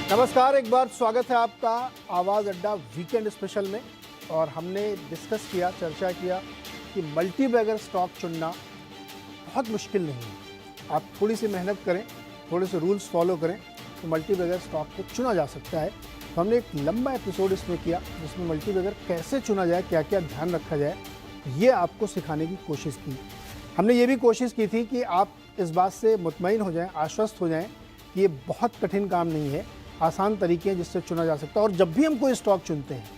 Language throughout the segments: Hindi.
नमस्कार, एक बार स्वागत है आपका आवाज़ अड्डा वीकेंड स्पेशल में। और हमने डिस्कस किया, चर्चा किया कि मल्टी बैगर स्टॉक चुनना बहुत मुश्किल नहीं है। आप थोड़ी सी मेहनत करें, थोड़े से रूल्स फॉलो करें तो मल्टी बैगर स्टॉक को चुना जा सकता है। तो हमने एक लंबा एपिसोड इसमें किया जिसमें मल्टी बैगर कैसे चुना जाए, क्या क्या ध्यान रखा जाए, ये आपको सिखाने की कोशिश की। हमने ये भी कोशिश की थी कि आप इस बात से मुतमईन हो जाएं, आश्वस्त हो जाएं कि ये बहुत कठिन काम नहीं है, आसान तरीके हैं जिससे चुना जा सकता है। और जब भी हम कोई स्टॉक चुनते हैं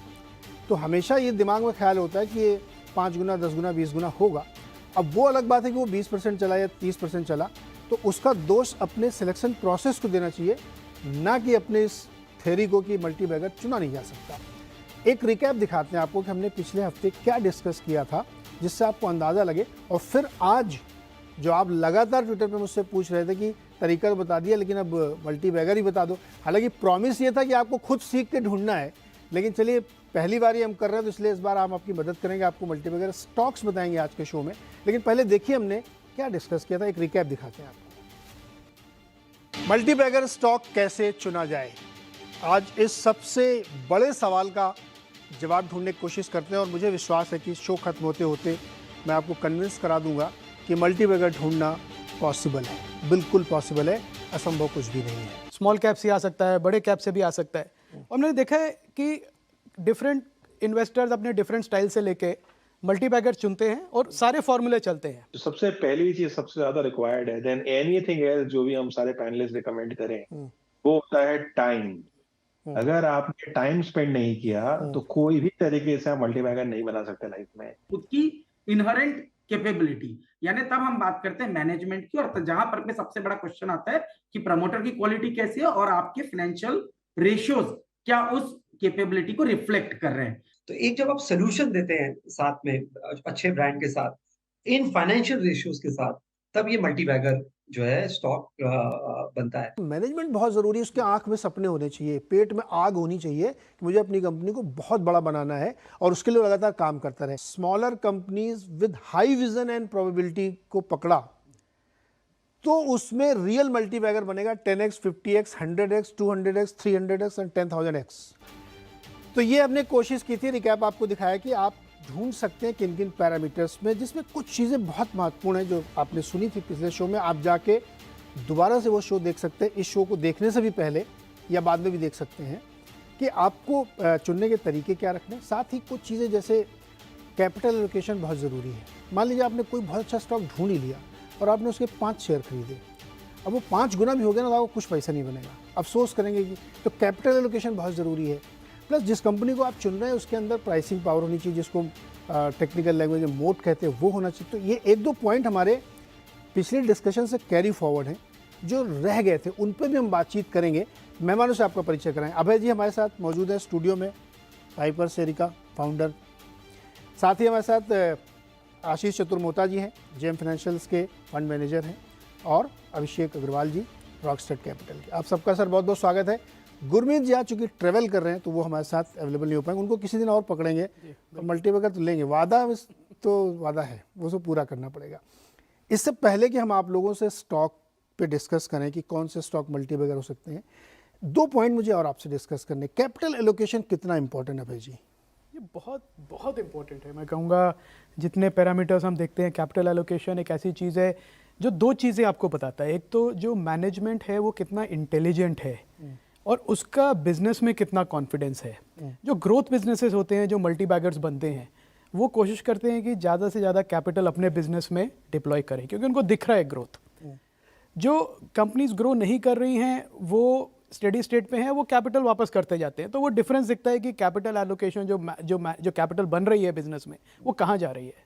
तो हमेशा ये दिमाग में ख्याल होता है कि ये 5 गुना, 10 गुना, 20 गुना होगा। अब वो अलग बात है कि वो 20% चला या 30% चला, तो उसका दोष अपने सिलेक्शन प्रोसेस को देना चाहिए, ना कि अपने इस थ्योरी को कि मल्टी बैगर चुना नहीं जा सकता। एक रिकैप दिखाते हैं आपको कि हमने पिछले हफ्ते क्या डिस्कस किया था, जिससे आपको अंदाज़ा लगे। और फिर आज जो आप लगातार ट्विटर पे मुझसे पूछ रहे थे कि तरीका तो बता दिया लेकिन अब मल्टी बैगर ही बता दो। हालांकि प्रॉमिस ये था कि आपको खुद सीख के ढूंढना है, लेकिन चलिए पहली बार ही हम कर रहे हैं तो इसलिए इस बार हम आपकी मदद करेंगे, आपको मल्टी बैगर स्टॉक्स बताएंगे आज के शो में। लेकिन पहले देखिए हमने क्या डिस्कस किया था, एक रिकैप दिखाते हैं आपको। मल्टी बैगर स्टॉक कैसे चुना जाए, आज इस सबसे बड़े सवाल का जवाब ढूंढने की कोशिश करते हैं। और मुझे विश्वास है कि शो खत्म होते होते मैं आपको कन्विंस करा दूंगा कि मल्टी बैगर ढूंढना पॉसिबल है, बिल्कुल पॉसिबल है, असंभव कुछ भी नहीं है। स्मॉल कैप से आ सकता है, बड़े कैप से भी आ सकता है। और हमने देखा है कि डिफरेंट इन्वेस्टर्स अपने डिफरेंट स्टाइल से लेके मल्टी बैगर चुनते हैं और सारे फॉर्मूले चलते हैं। तो सबसे पहली चीज सबसे ज्यादा रिक्वायर्ड है देन एनीथिंग एल्स जो भी हम सारे पैनलिस्ट रिकमेंड करें, वो होता है टाइम। अगर आपने टाइम स्पेंड नहीं किया तो कोई भी तरीके से आप मल्टी बैगर नहीं बना सकते लाइफ में। खुद की इनहेरेंट कैपेबिलिटी, यानी तब हम बात करते हैं मैनेजमेंट की। और जहां पर सबसे बड़ा क्वेश्चन आता है कि प्रमोटर की क्वालिटी कैसी है और आपके फाइनेंशियल रेशियोज क्या उस कैपेबिलिटी को रिफ्लेक्ट कर रहे हैं। तो एक जब आप सोल्यूशन देते हैं साथ में अच्छे ब्रांड के साथ, इन फाइनेंशियल रेशियोज के साथ, तब ये मल्टी बैगर जो है स्टॉक बनता है। मैनेजमेंट बहुत ज़रूरी है, उसके आंख में सपने होने चाहिए, पेट में आग होनी चाहिए कि मुझे अपनी कंपनी को बहुत बड़ा बनाना है और उसके लिए लगातार काम करता रहे। Smaller companies with high vision and probability को पकड़ा तो उसमें रियल मल्टी बैगर बनेगा 10x, 50x, 100x, 200x, 300x and 10,000x। तो ये हमने कोशिश की थी, रिकैप आपको दिखाया कि आप ढूंढ सकते हैं किन किन पैरामीटर्स में, जिसमें कुछ चीज़ें बहुत महत्वपूर्ण हैं जो आपने सुनी थी पिछले शो में। आप जाके दोबारा से वो शो देख सकते हैं, इस शो को देखने से भी पहले या बाद में भी देख सकते हैं कि आपको चुनने के तरीके क्या रखने। साथ ही कुछ चीज़ें जैसे कैपिटल एलोकेशन बहुत ज़रूरी है। मान लीजिए आपने कोई बहुत अच्छा स्टॉक ढूंढ ही लिया और आपने उसके 5 शेयर खरीदे, अब वो 5 गुना भी हो गया ना तो आपको कुछ पैसा नहीं बनेगा, अफसोस करेंगे कि। तो कैपिटल एलोकेशन बहुत ज़रूरी है। प्लस जिस कंपनी को आप चुन रहे हैं उसके अंदर प्राइसिंग पावर होनी चाहिए, जिसको टेक्निकल लैंग्वेज में मोट कहते हैं, वो होना चाहिए। तो ये 1-2 पॉइंट हमारे पिछले डिस्कशन से कैरी फॉरवर्ड हैं, जो रह गए थे, उन पर भी हम बातचीत करेंगे। मेहमानों से आपका परिचय कराएं। अभय जी हमारे साथ मौजूद हैं स्टूडियो में, पाइपर सेरिका फाउंडर। साथ ही हमारे साथ आशीष चतुर्मोता जी हैं, जेम फाइनेंशियल्स के फंड मैनेजर हैं, और अभिषेक अग्रवाल जी रॉकस्टार कैपिटल के। आप सबका सर बहुत बहुत स्वागत है। गुरमीत जी आज चूँकि ट्रैवल कर रहे हैं तो वो हमारे साथ अवेलेबल नहीं हो पाएंगे, उनको किसी दिन और पकड़ेंगे तो मल्टी बैगर तो लेंगे, वादा तो वादा है, वो सब पूरा करना पड़ेगा। इससे पहले कि हम आप लोगों से स्टॉक पे डिस्कस करें कि कौन से स्टॉक मल्टी बैगर हो सकते हैं, 2 पॉइंट मुझे और आपसे डिस्कस करने। कैपिटल एलोकेशन कितना इंपॉर्टेंट है भाई जी? ये बहुत बहुत इंपॉर्टेंट है। मैं कहूँगा जितने पैरामीटर्स हम देखते हैं, कैपिटल एलोकेशन एक ऐसी चीज़ है जो 2 चीज़ें आपको बताता है। एक तो जो मैनेजमेंट है वो कितना इंटेलिजेंट है और उसका बिजनेस में कितना कॉन्फिडेंस है। जो ग्रोथ बिजनेसेस होते हैं, जो मल्टी बैगर्स बनते हैं, वो कोशिश करते हैं कि ज़्यादा से ज़्यादा कैपिटल अपने बिजनेस में डिप्लॉय करें क्योंकि उनको दिख रहा है ग्रोथ। जो कंपनीज ग्रो नहीं कर रही हैं वो स्टेडी स्टेट पे हैं, वो कैपिटल वापस करते जाते हैं। तो वो डिफरेंस दिखता है कि कैपिटल एलोकेशन जो कैपिटल बन रही है बिजनेस में वो कहाँ जा रही है।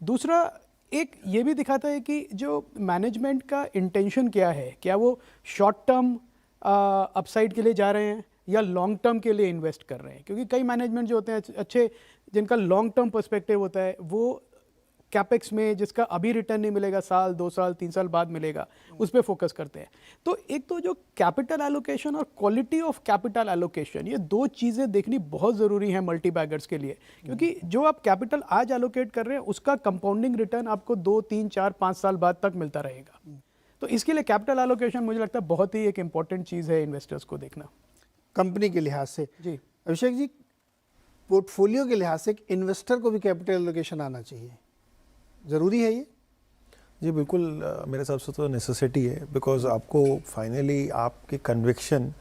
दूसरा एक ये भी दिखाता है कि जो मैनेजमेंट का इंटेंशन क्या है, क्या वो शॉर्ट टर्म अपसाइड के लिए जा रहे हैं या लॉन्ग टर्म के लिए इन्वेस्ट कर रहे हैं। क्योंकि कई मैनेजमेंट जो होते हैं अच्छे, जिनका लॉन्ग टर्म पर्सपेक्टिव होता है, वो कैपेक्स में जिसका अभी रिटर्न नहीं मिलेगा, साल 2 साल 3 साल बाद मिलेगा, उस पर फोकस करते हैं। तो एक तो जो कैपिटल एलोकेशन और क्वालिटी ऑफ कैपिटल एलोकेशन, ये 2 चीज़ें देखनी बहुत ज़रूरी है मल्टी बैगर्स के लिए। क्योंकि जो आप कैपिटल आज एलोकेट कर रहे हैं उसका कंपाउंडिंग रिटर्न आपको 2, 3, 4, 5 साल बाद तक मिलता रहेगा। तो इसके लिए कैपिटल एलोकेशन मुझे लगता है बहुत ही एक इंपॉर्टेंट चीज़ है इन्वेस्टर्स को देखना। कंपनी के लिहाज से। जी अभिषेक जी, पोर्टफोलियो के लिहाज से एक इन्वेस्टर को भी कैपिटल एलोकेशन आना चाहिए, ज़रूरी है ये? जी बिल्कुल, मेरे हिसाब से तो नेसेसिटी है, बिकॉज आपको फाइनली आपकी कन्विक्शन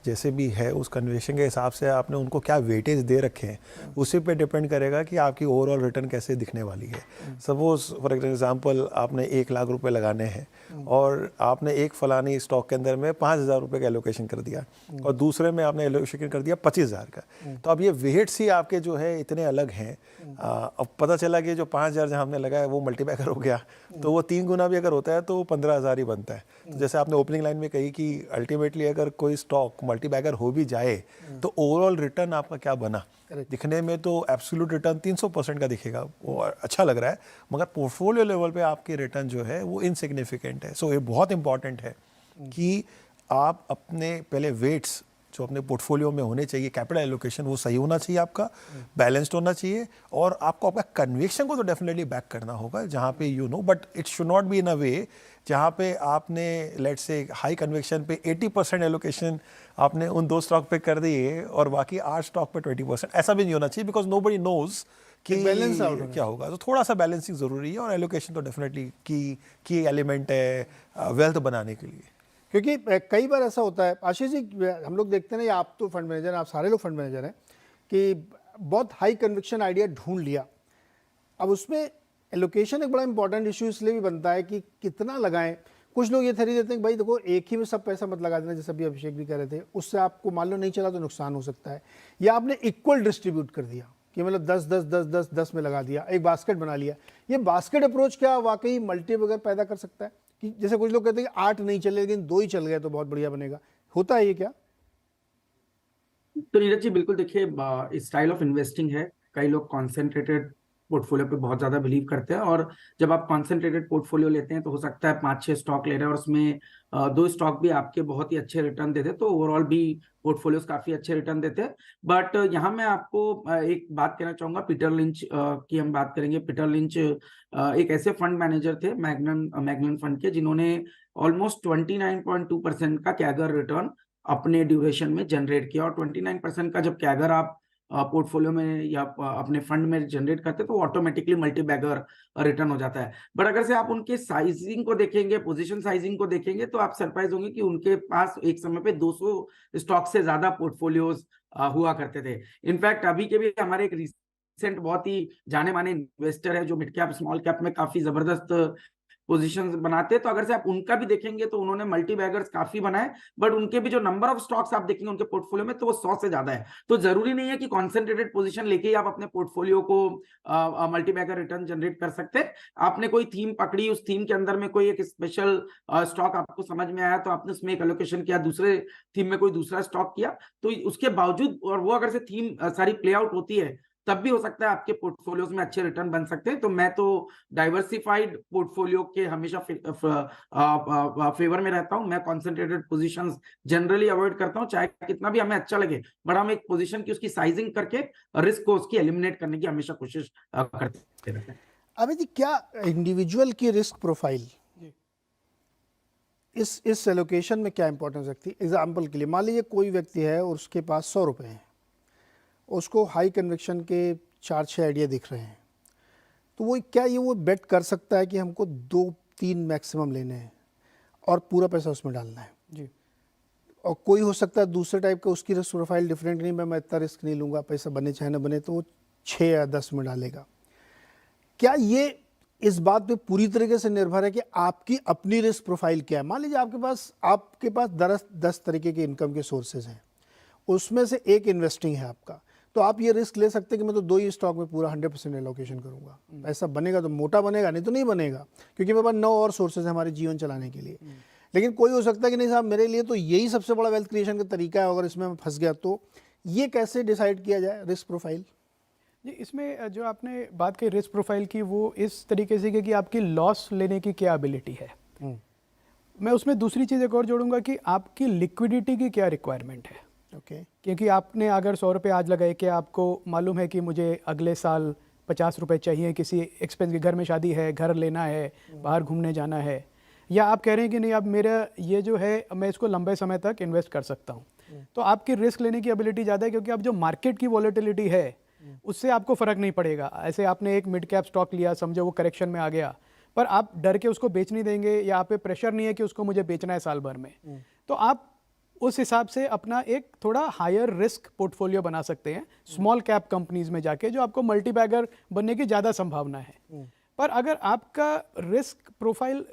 जैसे भी है उस कन्विक्शन के हिसाब से आपने उनको क्या वेटेज दे रखे हैं उसी पे डिपेंड करेगा कि आपकी ओवरऑल रिटर्न कैसे दिखने वाली है। सपोज फॉर एग्जांपल आपने 1 लाख रुपए लगाने हैं और आपने एक फलानी स्टॉक के अंदर में 5,000 रुपये का एलोकेशन कर दिया और दूसरे में आपने एलोकेशन कर दिया 25,000 का, तो अब ये वेट्स ही आपके जो है इतने अलग हैं। अब पता चला कि जो 5,000 जहाँ हमने लगाया वो मल्टीपैकर हो गया, तो वो 3 गुना भी अगर होता है तो 15,000 ही बनता है। तो जैसे आपने ओपनिंग लाइन में कही कि अल्टीमेटली अगर कोई स्टॉक मल्टीबैगर हो भी जाए तो ओवरऑल रिटर्न आपका क्या बना, दिखने में तो एब्सोल्यूट रिटर्न 300% का दिखेगा, वो अच्छा लग रहा है, मगर पोर्टफोलियो लेवल पे आपकी रिटर्न जो है वो इनसिग्निफिकेंट है। सो ये बहुत इंपॉर्टेंट है कि आप अपने पहले वेट्स जो अपने पोर्टफोलियो में होने चाहिए, कैपिटल एलोकेशन वो सही होना चाहिए, आपका बैलेंस्ड होना चाहिए, और आपको आपका कन्विक्शन को तो डेफिनेटली बैक करना होगा जहाँ पे but it should not be in a way जहाँ पे आपने लेट्स से हाई कन्विक्शन पे 80% एलोकेशन आपने उन 2 स्टॉक पे कर दिए और बाकी 8 स्टॉक पे 20%, ऐसा भी नहीं होना चाहिए, बिकॉज नोबडी नोज कि बैलेंस आउट क्या होगा। तो थोड़ा सा बैलेंसिंग ज़रूरी है, और एलोकेशन तो डेफिनेटली की एलिमेंट है वेल्थ बनाने के लिए। क्योंकि कई बार ऐसा होता है आशीष जी, हम लोग देखते हैं ना, आप तो फंड मैनेजर, आप सारे लोग फंड मैनेजर हैं, कि बहुत हाई कन्विक्शन आइडिया ढूंढ लिया, अब उसमें एलोकेशन एक बड़ा इंपॉर्टेंट इशू इसलिए भी बनता है कि कितना लगाएं। कुछ लोग ये थ्योरी देते हैं कि भाई देखो एक ही में सब पैसा मत लगा देना, जैसे अभी अभिषेक भी कह रहे थे, उससे आपको मान लो नहीं चला तो नुकसान हो सकता है, या आपने इक्वल डिस्ट्रीब्यूट कर दिया कि मतलब 10 10 10 10 10 में लगा दिया, एक बास्केट बना लिया। ये बास्केट अप्रोच क्या वाकई मल्टीबैगर पैदा कर सकता है? कि जैसे कुछ लोग कहते हैं कि 8 नहीं चले लेकिन 2 ही चल गए तो बहुत बढ़िया बनेगा, होता है ये क्या? तो नीरज जी बिल्कुल, देखिए स्टाइल ऑफ इन्वेस्टिंग है, कई लोग कॉन्सेंट्रेटेड पोर्टफोलियो पे बहुत ज्यादा बिलीव करते हैं, और जब आप कॉन्सेंट्रेटेड पोर्टफोलियो लेते हैं तो हो सकता है 5-6 स्टॉक ले रहे हैं और उसमें 2 स्टॉक भी आपके बहुत ही अच्छे रिटर्न देते हैं, तो ओवरऑल भी पोर्टफोलियोज काफी अच्छे रिटर्न देते हैं। बट यहाँ मैं आपको एक बात कहना चाहूंगा, पीटर लिंच की हम बात करेंगे। पीटर लिंच एक ऐसे फंड मैनेजर थे मैग्नन फंड के, जिन्होंने ऑलमोस्ट 29.2% का कैगर रिटर्न अपने ड्यूरेशन में जनरेट किया, और 29% का जब कैगर आप पोर्टफोलियो में या अपने फंड में जनरेट करते हैं तो ऑटोमेटिकली मल्टीबैगर रिटर्न हो जाता है। बट अगर से आप उनके साइजिंग को देखेंगे, पोजीशन साइजिंग को देखेंगे, तो आप सरप्राइज होंगे कि उनके पास एक समय पे 200 स्टॉक से ज्यादा पोर्टफोलियोज हुआ करते थे। इनफैक्ट अभी के भी हमारे एक रिसेंट बहुत ही जाने माने इन्वेस्टर है जो मिड कैप स्मॉल कैप में काफी जबरदस्त पोजीशन बनाते हैं, तो अगर से आप उनका भी देखेंगे तो उन्होंने मल्टीबैगर्स काफी बनाए, बट उनके भी जो नंबर ऑफ स्टॉक्स आप देखेंगे उनके पोर्टफोलियो में तो वो 100 से ज्यादा है। तो जरूरी नहीं है कि कॉन्सेंट्रेटेड पोजीशन लेके ही आप अपने पोर्टफोलियो को मल्टीबैगर रिटर्न जनरेट कर सकते हैं। आपने कोई थीम पकड़ी, उस थीम के अंदर में कोई एक स्पेशल स्टॉक आपको समझ में आया तो आपने उसमें एक एलोकेशन किया, दूसरे थीम में कोई दूसरा स्टॉक किया, तो उसके बावजूद, और वो अगर से थीम सारी प्ले आउट होती है, तब भी हो सकता है आपके पोर्टफोलियोज में अच्छे रिटर्न बन सकते हैं। तो मैं तो डाइवर्सिफाइड पोर्टफोलियो के हमेशा फेवर में रहता हूं। मैं कॉन्सेंट्रेटेड पोजीशंस जनरली अवॉइड करता हूं, चाहे कितना भी हमें अच्छा लगे, बट हम एक पोजीशन की उसकी साइजिंग करके रिस्क को उसकी एलिमिनेट करने की हमेशा कोशिश करते रहते हैं। अभी जी, क्या इंडिविजुअल की रिस्क प्रोफाइल इस एलोकेशन में क्या इंपॉर्टेंस रखती है? एग्जाम्पल के लिए मान लीजिए कोई व्यक्ति है और उसके पास 100 रुपये हैं, उसको हाई कन्विक्शन के 4-6 आइडिया दिख रहे हैं, तो वो बेट कर सकता है कि हमको 2-3 मैक्सिमम लेने हैं और पूरा पैसा उसमें डालना है जी। और कोई हो सकता है दूसरे टाइप का, उसकी रिस्क प्रोफाइल डिफरेंट, नहीं मैं इतना रिस्क नहीं लूँगा, पैसा बने चाहे ना बने, तो वो 6 या 10 में डालेगा। क्या ये इस बात पे पूरी तरीके से निर्भर है कि आपकी अपनी रिस्क प्रोफाइल क्या है? मान लीजिए आपके पास 10 तरीके के इनकम के सोर्सेज हैं, उसमें से एक इन्वेस्टिंग है आपका, तो आप ये रिस्क ले सकते हैं कि मैं तो 2 ही स्टॉक में पूरा 100% एलोकेशन करूंगा, पैसा बनेगा तो मोटा बनेगा, नहीं तो नहीं बनेगा, क्योंकि मेरे पास 9 और सोर्सेज हैं हमारे जीवन चलाने के लिए। लेकिन कोई हो सकता है कि नहीं साहब, मेरे लिए तो यही सबसे बड़ा वेल्थ क्रिएशन का तरीका है, अगर इसमें मैं फंस गया तो ये कैसे डिसाइड किया जाए रिस्क प्रोफाइल? जी, इसमें जो आपने बात की रिस्क प्रोफाइल की, वो इस तरीके से कि आपकी लॉस लेने की क्या एबिलिटी है। मैं उसमें दूसरी चीज़ एक और जोड़ूंगा कि आपकी लिक्विडिटी की क्या रिक्वायरमेंट है। क्योंकि आपने अगर 100 रुपये आज लगाए कि आपको मालूम है कि मुझे अगले साल 50 रुपये चाहिए, किसी एक्सपेंस के, घर में शादी है, घर लेना है, बाहर घूमने जाना है, या आप कह रहे हैं कि नहीं अब मेरा ये जो है मैं इसको लंबे समय तक इन्वेस्ट कर सकता हूँ, तो आपकी रिस्क लेने की एबिलिटी ज़्यादा है, क्योंकि अब जो मार्केट की वॉलेटिलिटी है उससे आपको फ़र्क नहीं पड़ेगा। ऐसे आपने एक मिड कैप स्टॉक लिया, समझो वो करेक्शन में आ गया, पर आप डर के उसको बेच नहीं देंगे, या आप पे प्रेशर नहीं है कि उसको मुझे बेचना है साल भर में, तो आप उस हिसाब से अपना एक थोड़ा हायर रिस्क पोर्टफोलियो बना सकते हैं स्मॉल कैप कंपनीज में जाके, जो आपको मल्टी बैगर बनने की ज़्यादा संभावना है। पर अगर आपका रिस्क प्रोफाइल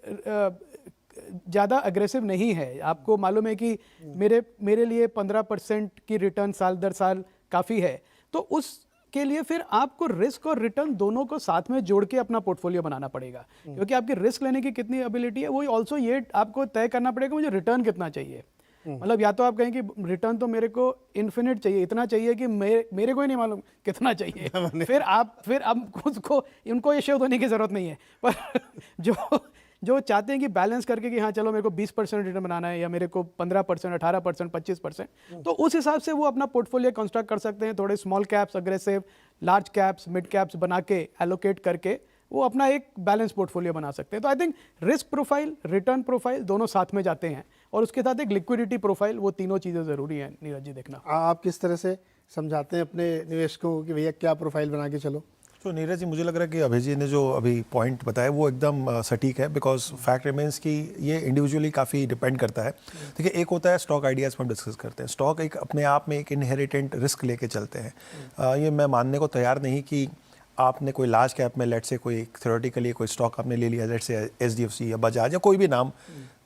ज़्यादा अग्रेसिव नहीं है, आपको मालूम है कि मेरे लिए 15% की रिटर्न साल दर साल काफ़ी है, तो उसके लिए फिर आपको रिस्क और रिटर्न दोनों को साथ में जोड़ के अपना पोर्टफोलियो बनाना पड़ेगा, क्योंकि आपकी रिस्क लेने की कितनी एबिलिटी है वो ऑल्सो ये आपको तय करना पड़ेगा मुझे रिटर्न कितना चाहिए। मतलब या तो आप कहें कि रिटर्न तो मेरे को इन्फिनिट चाहिए, इतना चाहिए कि मेरे को ही नहीं मालूम कितना चाहिए, फिर अब उसको उनको ये शेयर होने की ज़रूरत नहीं है। पर जो चाहते हैं कि बैलेंस करके कि हाँ चलो मेरे को 20% रिटर्न बनाना है, या मेरे को 15%, 18%, 25%, तो उस हिसाब से वो अपना पोर्टफोलियो कंस्ट्रक्ट कर सकते हैं। थोड़े small caps, aggressive, large caps, mid caps बना के एलोकेट करके वो अपना एक बैलेंस पोर्टफोलियो बना सकते हैं। तो I think risk profile, return profile दोनों साथ में जाते हैं, और उसके साथ एक लिक्विडिटी प्रोफाइल, वो तीनों चीज़ें ज़रूरी हैं नीरज जी देखना। आप किस तरह से समझाते हैं अपने निवेशकों को कि भैया क्या प्रोफाइल बना के चलो? तो नीरज जी, मुझे लग रहा है कि अभय जी ने जो अभी पॉइंट बताया वो एकदम सटीक है, बिकॉज फैक्ट रिमेंस कि ये इंडिविजुअली काफ़ी डिपेंड करता है। देखिए, एक होता है स्टॉक आइडियाज़ पर हम डिस्कस करते हैं, स्टॉक एक अपने आप में एक इनहेरिटेंट रिस्क लेके चलते हैं। ये मैं मानने को तैयार नहीं कि आपने कोई लार्ज कैप में लेट से कोई थ्योरेटिकली कोई स्टॉक आपने ले लिया, लेट से SDFC या बजाज या कोई भी नाम,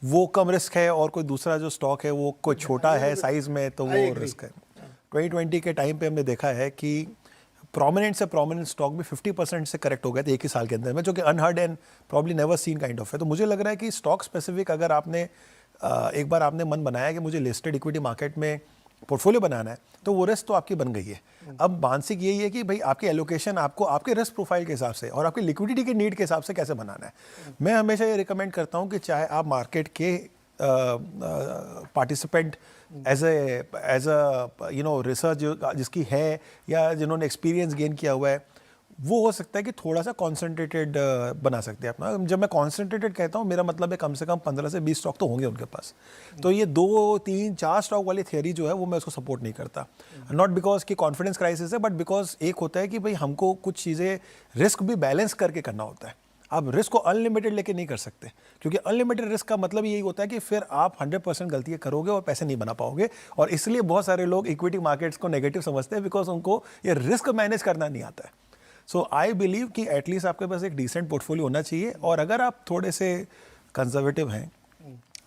वो कम रिस्क है, और कोई दूसरा जो स्टॉक है वो कोई छोटा है साइज़ में, तो वो रिस्क है। 2020 के टाइम पे हमने देखा है कि प्रोमिनेंट से प्रोमिनेंट स्टॉक भी 50% से करेक्ट हो गए थे एक ही साल के अंदर में, जो कि unheard and probably never seen kind of है। तो मुझे लग रहा है कि स्टॉक स्पेसिफिक अगर आपने एक बार आपने मन बनाया कि मुझे लिस्टेड इक्विटी मार्केट में पोर्टफोलियो बनाना है, तो वो रिस्क तो आपकी बन गई है। अब मानसिक यही है कि भाई आपकी एलोकेशन आपको आपके रिस्क प्रोफाइल के हिसाब से और आपकी लिक्विडिटी के नीड के हिसाब से कैसे बनाना है। मैं हमेशा ये रिकमेंड करता हूँ कि चाहे आप मार्केट के पार्टिसिपेंट एज अ रिसर्च जिसकी है, या जिन्होंने एक्सपीरियंस गेन किया हुआ है, वो हो सकता है कि थोड़ा सा कॉन्सेंट्रेटेड बना सकते हैं अपना। जब मैं कॉन्सेंट्रेटेड कहता हूँ, मेरा मतलब है कम से कम 15 से 20 स्टॉक तो होंगे उनके पास। तो ये 2, 3, 4 स्टॉक वाली थियरी जो है वो मैं उसको सपोर्ट नहीं करता। नॉट बिकॉज कि कॉन्फिडेंस क्राइसिस है, बट बिकॉज एक होता है कि भाई हमको कुछ चीज़ें रिस्क भी बैलेंस करके करना होता है। आप रिस्क को अनलिमिटेड लेके नहीं कर सकते, क्योंकि अनलिमिटेड रिस्क का मतलब यही होता है कि फिर आप 100% गलतियां करोगे और पैसे नहीं बना पाओगे। और इसलिए बहुत सारे लोग इक्विटी मार्केट्स को नेगेटिव समझते हैं, बिकॉज उनको ये रिस्क मैनेज करना नहीं आता है। सो आई बिलीव कि एटलीस्ट आपके पास एक डिसेंट पोर्टफोलियो होना चाहिए। और अगर आप थोड़े से कंजर्वेटिव हैं,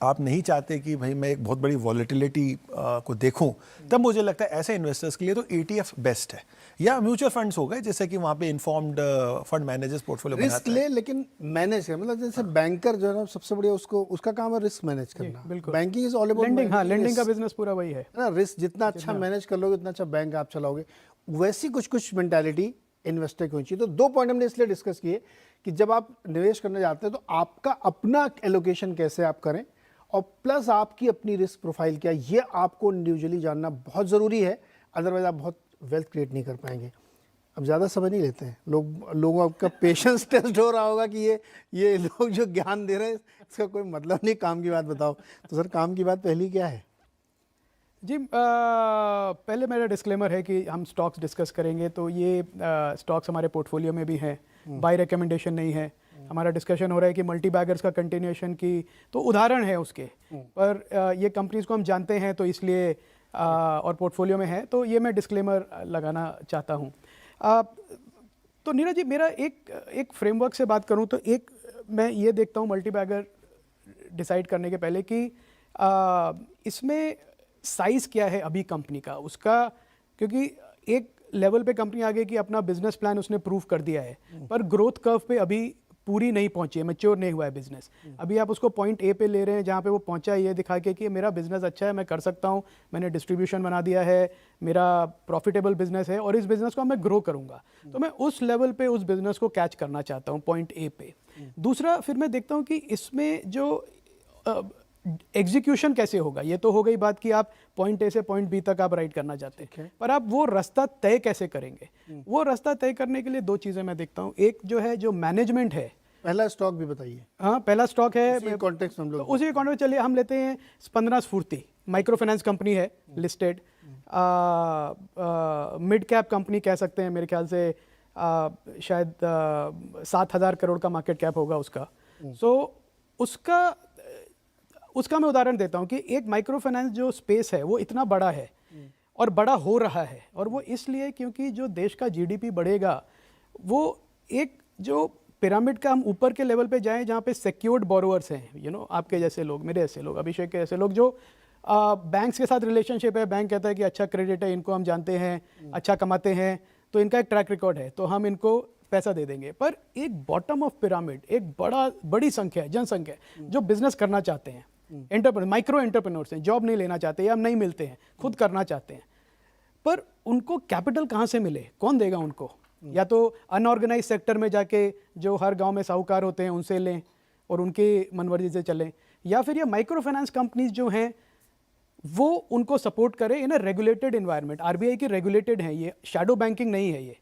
आप नहीं चाहते कि भाई मैं एक बहुत बड़ी वॉलेटिलिटी को देखूं, तब मुझे लगता है ऐसे इन्वेस्टर्स के लिए तो ETF बेस्ट है, या म्यूचुअल फंड्स हो गए, जैसे कि वहाँ पे इन्फॉर्म्ड फंड मैनेजर्स पोर्टफोलियो बनाते हैं। रिस्क ले, लेकिन मैनेज है। मतलब जैसे बैंकर जो है ना, सबसे बढ़िया उसका काम है रिस्क मैनेज करना। बिल्कुल। Banking is all about lending. हाँ, लेंडिंग का बिजनेस पूरा वही है ना। रिस्क जितना अच्छा मैनेज कर लोगे, उतना अच्छा बैंक आप चलाओगे। वैसी कुछ मेंटालिटी इन्वेस्टर की होनी चाहिए। तो 2 पॉइंट हमने इसलिए डिस्कस किए कि जब आप निवेश करने जाते हैं तो आपका अपना एलोकेशन कैसे आप करें, और प्लस आपकी अपनी रिस्क प्रोफाइल क्या, ये आपको इंडिविजुअली जानना बहुत ज़रूरी है। अदरवाइज आप बहुत वेल्थ क्रिएट नहीं कर पाएंगे। अब ज़्यादा समय नहीं लेते हैं लोगों का पेशेंस टेस्ट हो रहा होगा कि ये लोग जो ज्ञान दे रहे हैं इसका कोई मतलब नहीं, काम की बात बताओ। तो सर, काम की बात पहली क्या है जी? पहले मेरा डिस्क्लेमर है कि हम स्टॉक्स डिस्कस करेंगे, तो ये स्टॉक्स हमारे पोर्टफोलियो में भी हैं, बाय रिकमेंडेशन नहीं है। हमारा डिस्कशन हो रहा है कि मल्टी बैगर्स का कंटिन्यूएशन की तो उदाहरण है उसके, पर ये कंपनीज को हम जानते हैं तो इसलिए और पोर्टफोलियो में है, तो ये मैं डिस्क्लेमर लगाना चाहता हूँ। तो नीरज जी, मेरा एक फ्रेमवर्क से बात करूँ तो एक मैं ये देखता हूँ मल्टी बैगर डिसाइड करने के पहले कि इसमें साइज़ क्या है अभी कंपनी का, उसका, क्योंकि एक लेवल पे कंपनी आ गई कि अपना बिजनेस प्लान उसने प्रूव कर दिया है, पर ग्रोथ कर्व पे अभी पूरी नहीं पहुंची है, मैच्योर नहीं हुआ है बिजनेस। अभी आप उसको पॉइंट A पे ले रहे हैं जहाँ पे वो पहुंचा है, ये दिखा के कि मेरा बिजनेस अच्छा है, मैं कर सकता हूँ, मैंने डिस्ट्रीब्यूशन बना दिया है, मेरा प्रॉफिटेबल बिजनेस है और इस बिजनेस को मैं ग्रो करूँगा। तो मैं उस लेवल पे उस बिजनेस को कैच करना चाहता हूँ पॉइंट A पे। दूसरा, फिर मैं देखता हूँ कि इसमें जो एग्जीक्यूशन कैसे होगा। ये तो हो गई बात कि आप पॉइंट A से पॉइंट B तक आप राइड करना चाहते हैं, पर आप वो रास्ता तय कैसे करेंगे। वो रास्ता तय करने के लिए 2 चीज़ें मैं देखता हूँ। एक जो है, जो मैनेजमेंट है पहला स्टॉक भी बताइए, हाँ, पहला स्टॉक है इसी कॉन्टेक्स्ट में हम तो लोग। उसी कॉन्टेक्स्ट चलिए हम लेते हैं स्पंदना स्फूर्ति, माइक्रो फाइनेंस कंपनी है, लिस्टेड, मिड कैप कंपनी कह सकते हैं, मेरे ख्याल से शायद 7,000 करोड़ का मार्केट कैप होगा उसका। सो उसका मैं उदाहरण देता हूँ कि एक माइक्रो फाइनेंस जो स्पेस है वो इतना बड़ा है और बड़ा हो रहा है, और वो इसलिए क्योंकि जो देश का जीडीपी बढ़ेगा वो एक जो पिरामिड का हम ऊपर के लेवल पे जाएं जहाँ पे सिक्योर्ड बोरोवर्स हैं, आपके जैसे लोग, मेरे जैसे लोग, अभिषेक के जैसे लोग, जो बैंक्स के साथ रिलेशनशिप है, बैंक कहता है कि अच्छा क्रेडिट है, इनको हम जानते हैं, अच्छा कमाते हैं, तो इनका एक ट्रैक रिकॉर्ड है, तो हम इनको पैसा दे देंगे। पर एक बॉटम ऑफ पिरामिड, एक बड़ी संख्या है, जनसंख्या है, जो बिजनेस करना चाहते हैं, एंटरप्रेन्योर, माइक्रो एंटरप्रेन्योर्स हैं, जॉब नहीं लेना चाहते या नहीं मिलते हैं, खुद करना चाहते हैं, पर उनको कैपिटल कहाँ से मिले, कौन देगा उनको? या तो अनऑर्गेनाइज सेक्टर में जाके जो हर गांव में साहूकार होते हैं उनसे लें और उनके मनमर्जी से चलें, या फिर ये माइक्रो फाइनेंस कंपनीज जो हैं वो उनको सपोर्ट करें इन अ रेगुलेटेड एनवायरनमेंट। आरबीआई की रेगुलेटेड है, ये शैडो बैंकिंग नहीं है ये,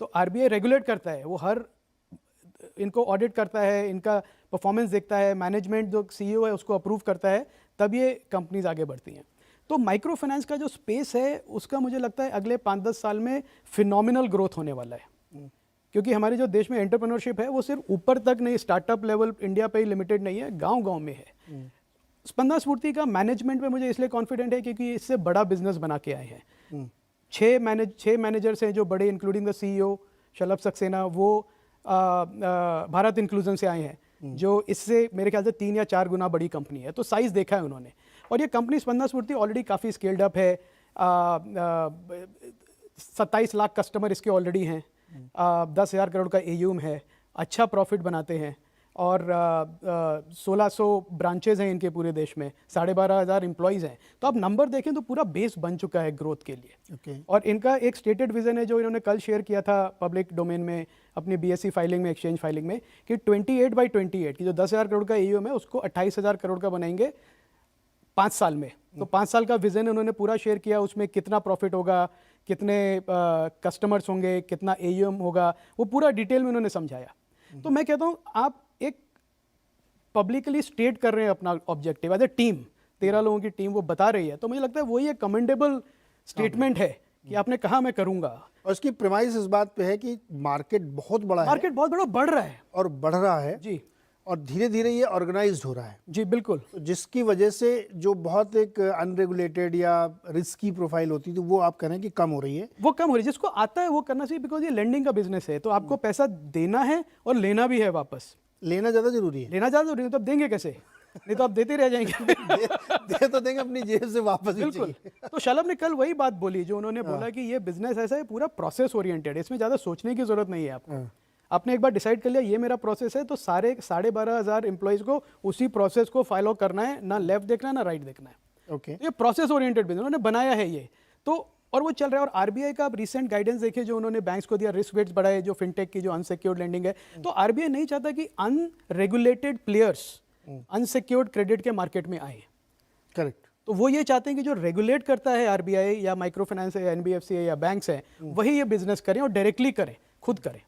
तो आरबीआई रेगुलेट करता है, वो हर इनको ऑडिट करता है, इनका परफॉर्मेंस देखता है, मैनेजमेंट जो सीईओ है उसको अप्रूव करता है, तब ये कंपनीज आगे बढ़ती हैं। तो माइक्रो फाइनेंस का जो स्पेस है उसका मुझे लगता है अगले 5-10 साल में फिनोमिनल ग्रोथ होने वाला है, क्योंकि हमारे जो देश में एंटरप्रेन्योरशिप है वो सिर्फ ऊपर तक नहीं, स्टार्टअप लेवल इंडिया पे ही लिमिटेड नहीं है, गांव-गांव में है। स्पंदना स्फूर्ति का मैनेजमेंट में मुझे इसलिए कॉन्फिडेंट है क्योंकि इससे बड़ा बिजनेस बना के आए हैं। 6 मैनेजर्स हैं जो बड़े, इंक्लूडिंग द सीईओ शलभ सक्सेना, वो भारत इंक्लूजन से आए हैं, जो इससे मेरे ख्याल से 3 या 4 गुना बड़ी कंपनी है, तो साइज देखा है उन्होंने। और ये कंपनी स्पंदना स्फूर्ति ऑलरेडी काफ़ी स्केल्ड अप है, 27 लाख कस्टमर इसके ऑलरेडी हैं, 10,000 करोड़ का एयूएम है, अच्छा प्रॉफिट बनाते हैं, और 1600 ब्रांचेज हैं इनके पूरे देश में, 12,500 एम्प्लॉयज़ हैं। तो आप नंबर देखें तो पूरा बेस बन चुका है ग्रोथ के लिए। और इनका एक स्टेटेड विजन है जो इन्होंने कल शेयर किया था पब्लिक डोमेन में, अपनी बीएससी फाइलिंग में, एक्सचेंज फाइलिंग में, कि 28/28 की जो 10,000 करोड़ का एयूएम है उसको 28,000 करोड़ का बनाएंगे 5 साल में। तो 5 साल का विजन उन्होंने पूरा शेयर किया, उसमें कितना प्रॉफिट होगा, कितने कस्टमर्स होंगे, कितना एयूएम होगा, वो पूरा डिटेल में उन्होंने समझाया। तो मैं कहता हूँ आप एक पब्लिकली स्टेट कर रहे हैं अपना ऑब्जेक्टिव एज ए टीम, 13 लोगों की टीम वो बता रही है, तो मुझे लगता है वही एक कमेंडेबल स्टेटमेंट है कि आपने कहा मैं करूंगा। और इसकी प्रेमाइस इस बात पे है कि मार्केट बहुत बड़ा है, मार्केट बहुत बड़ा बढ़ रहा है और बढ़ रहा है जी, और धीरे धीरे ये ऑर्गेनाइज्ड हो रहा है, जी बिल्कुल, तो जिसकी वजह से जो बहुत एक अनरेगुलेटेड या रिस्की प्रोफाइल होती थी वो आप कह रहे हैं कि कम हो रही है। वो कम हो रही है, जिसको आता है वो करना चाहिए, बिकॉज ये लेंडिंग का बिजनेस है, तो आपको पैसा देना है और लेना भी है वापस। लेना ज़्यादा जरूरी है, लेना ज़्यादा जरूरी है, तो आप देंगे कैसे? नहीं तो आप देते रह जाएंगे। दे तो देंगे अपनी जेब से वापस भी बिल्कुल। चाहिए। तो शलभ ने कल वही बात बोली जो उन्होंने बोला कि ये बिजनेस ऐसा है, पूरा प्रोसेस ओरिएंटेड है, इसमें ज़्यादा सोचने की जरूरत नहीं है आपको। आपने एक बार डिसाइड कर लिया ये मेरा प्रोसेस है, तो सारे 12,500 एम्प्लॉयज़ को उसी प्रोसेस को फॉलो करना है, ना लेफ्ट देखना है ना राइट देखना है। ओके, ये प्रोसेस ओरिएंटेड बिजनेस उन्होंने बनाया है ये, तो और वो चल रहा है। और आरबीआई का आप रिसेंट गाइडेंस देखिए जो उन्होंने बैंक्स को दिया, रिस्क वेट्स बढ़ाए, जो फिनटेक की जो अनसिक्योर्ड लेंडिंग है, तो आरबीआई नहीं चाहता कि अनरेगुलेटेड प्लेयर्स अनसिक्योर्ड क्रेडिट के मार्केट में आए। करेक्ट। तो वो ये चाहते हैं कि जो रेगुलेट करता है आरबीआई या माइक्रो फाइनेंस है या एनबीएफसी है या बैंक्स हैं, वही ये बिजनेस करें और डायरेक्टली करें, खुद करें।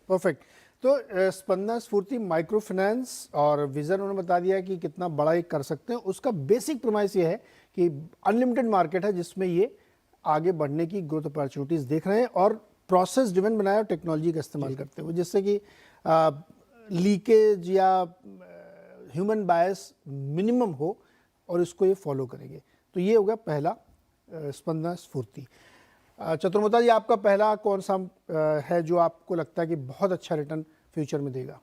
परफेक्ट। तो स्पंदना स्फूर्ति माइक्रो फाइनेंस और विजन उन्होंने बता दिया कि कितना बड़ा ये कर सकते हैं। उसका बेसिक प्रेमाइस ये है कि अनलिमिटेड मार्केट है जिसमें ये आगे बढ़ने की ग्रोथ अपॉर्चुनिटीज देख रहे हैं, और प्रोसेस ड्रिवन बनाया और टेक्नोलॉजी का इस्तेमाल करते हुए, जिससे कि लीकेज या ह्यूमन बायस मिनिमम हो, और इसको ये फॉलो करेंगे। तो ये होगा पहला स्पंदना स्फूर्ति। चतुर्मुता जी, आपका पहला कौन सा है जो आपको लगता है कि बहुत अच्छा रिटर्न फ्यूचर में देगा?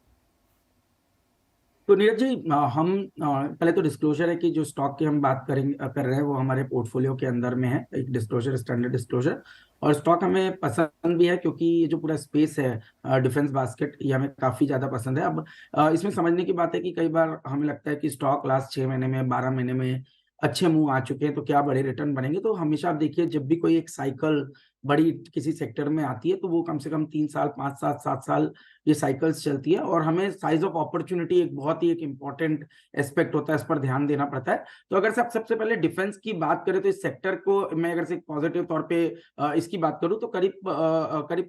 तो नीरज जी, हम पहले तो डिस्क्लोजर है कि जो स्टॉक की हम बात कर रहे हैं वो हमारे पोर्टफोलियो के अंदर में है, एक डिस्क्लोजर, स्टैंडर्ड डिस्क्लोजर। और स्टॉक हमें पसंद भी है क्योंकि ये जो पूरा स्पेस है डिफेंस बास्केट, ये हमें काफी ज्यादा पसंद है। अब इसमें समझने की बात है कि कई बार हमें लगता है कि स्टॉक लास्ट 6 महीने में, 12 महीने में अच्छे मूव आ चुके हैं तो क्या बड़े रिटर्न बनेंगे। तो हमेशा आप देखिए, जब भी कोई एक साइकिल बड़ी किसी सेक्टर में आती है तो वो कम से कम 3 साल, 5 साल, 7 साल ये साइकिल्स चलती है, और हमें साइज ऑफ अपॉर्चुनिटी एक बहुत ही एक इंपॉर्टेंट एस्पेक्ट होता है, इस पर ध्यान देना पड़ता है। तो अगर से आप सबसे पहले डिफेंस की बात करें तो इस सेक्टर को मैं अगर से पॉजिटिव तौर पे इसकी बात करूं तो करीब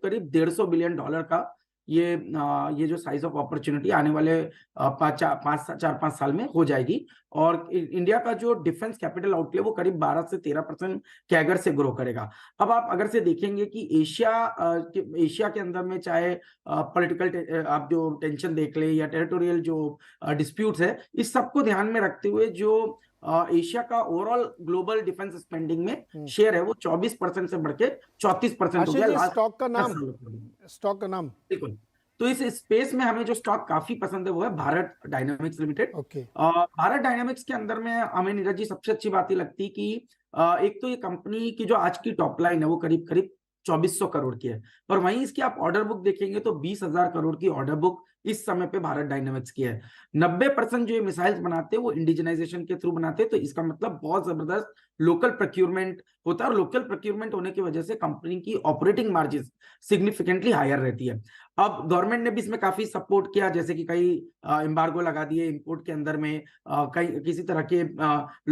150 बिलियन डॉलर का ये जो साइज ऑफ अपॉर्चुनिटी आने वाले 4-5 साल में हो जाएगी। और इंडिया का जो डिफेंस कैपिटल आउटले वो करीब 12 से 13% कैगर से ग्रो करेगा। अब आप अगर से देखेंगे कि एशिया के अंदर में चाहे पॉलिटिकल आप जो टेंशन देख ले या टेरिटोरियल जो डिस्प्यूट्स है, इस सबको ध्यान में रखते हुए जो एशिया का ओवरऑल ग्लोबल डिफेंस स्पेंडिंग में शेयर है वो 24% से बढ़ के 34% हो गया लास्ट स्टॉक का 10 नाम, सालों में। स्टॉक का नाम बिल्कुल। तो इस स्पेस में हमें जो स्टॉक काफी पसंद है वो है Bharat dynamics limited. Okay. Bharat dynamics के अंदर में हमें नीरज जी सबसे अच्छी बात ये लगती कि एक तो ये कंपनी की जो आज की टॉप लाइन है वो करीब करीब 2400 करोड़ की है, और वहीं इसकी आप ऑर्डर बुक देखेंगे तो 20,000 करोड़ की ऑर्डर बुक इस समय पे भारत डायनामिक्स की है। 90% जो ये मिसाइल्स बनाते हैं वो इंडिजिनाइजेशन के थ्रू बनाते हैं, तो इसका मतलब बहुत जबरदस्त लोकल प्रोक्यूरमेंट होता है, और लोकल प्रोक्यूरमेंट होने की वजह से कंपनी की ऑपरेटिंग मार्जिन सिग्निफिकेंटली हायर रहती है। अब गवर्नमेंट ने भी इसमें काफी सपोर्ट किया, जैसे कि कई एम्बार्गो लगा दिए इंपोर्ट के अंदर में, कई किसी तरह के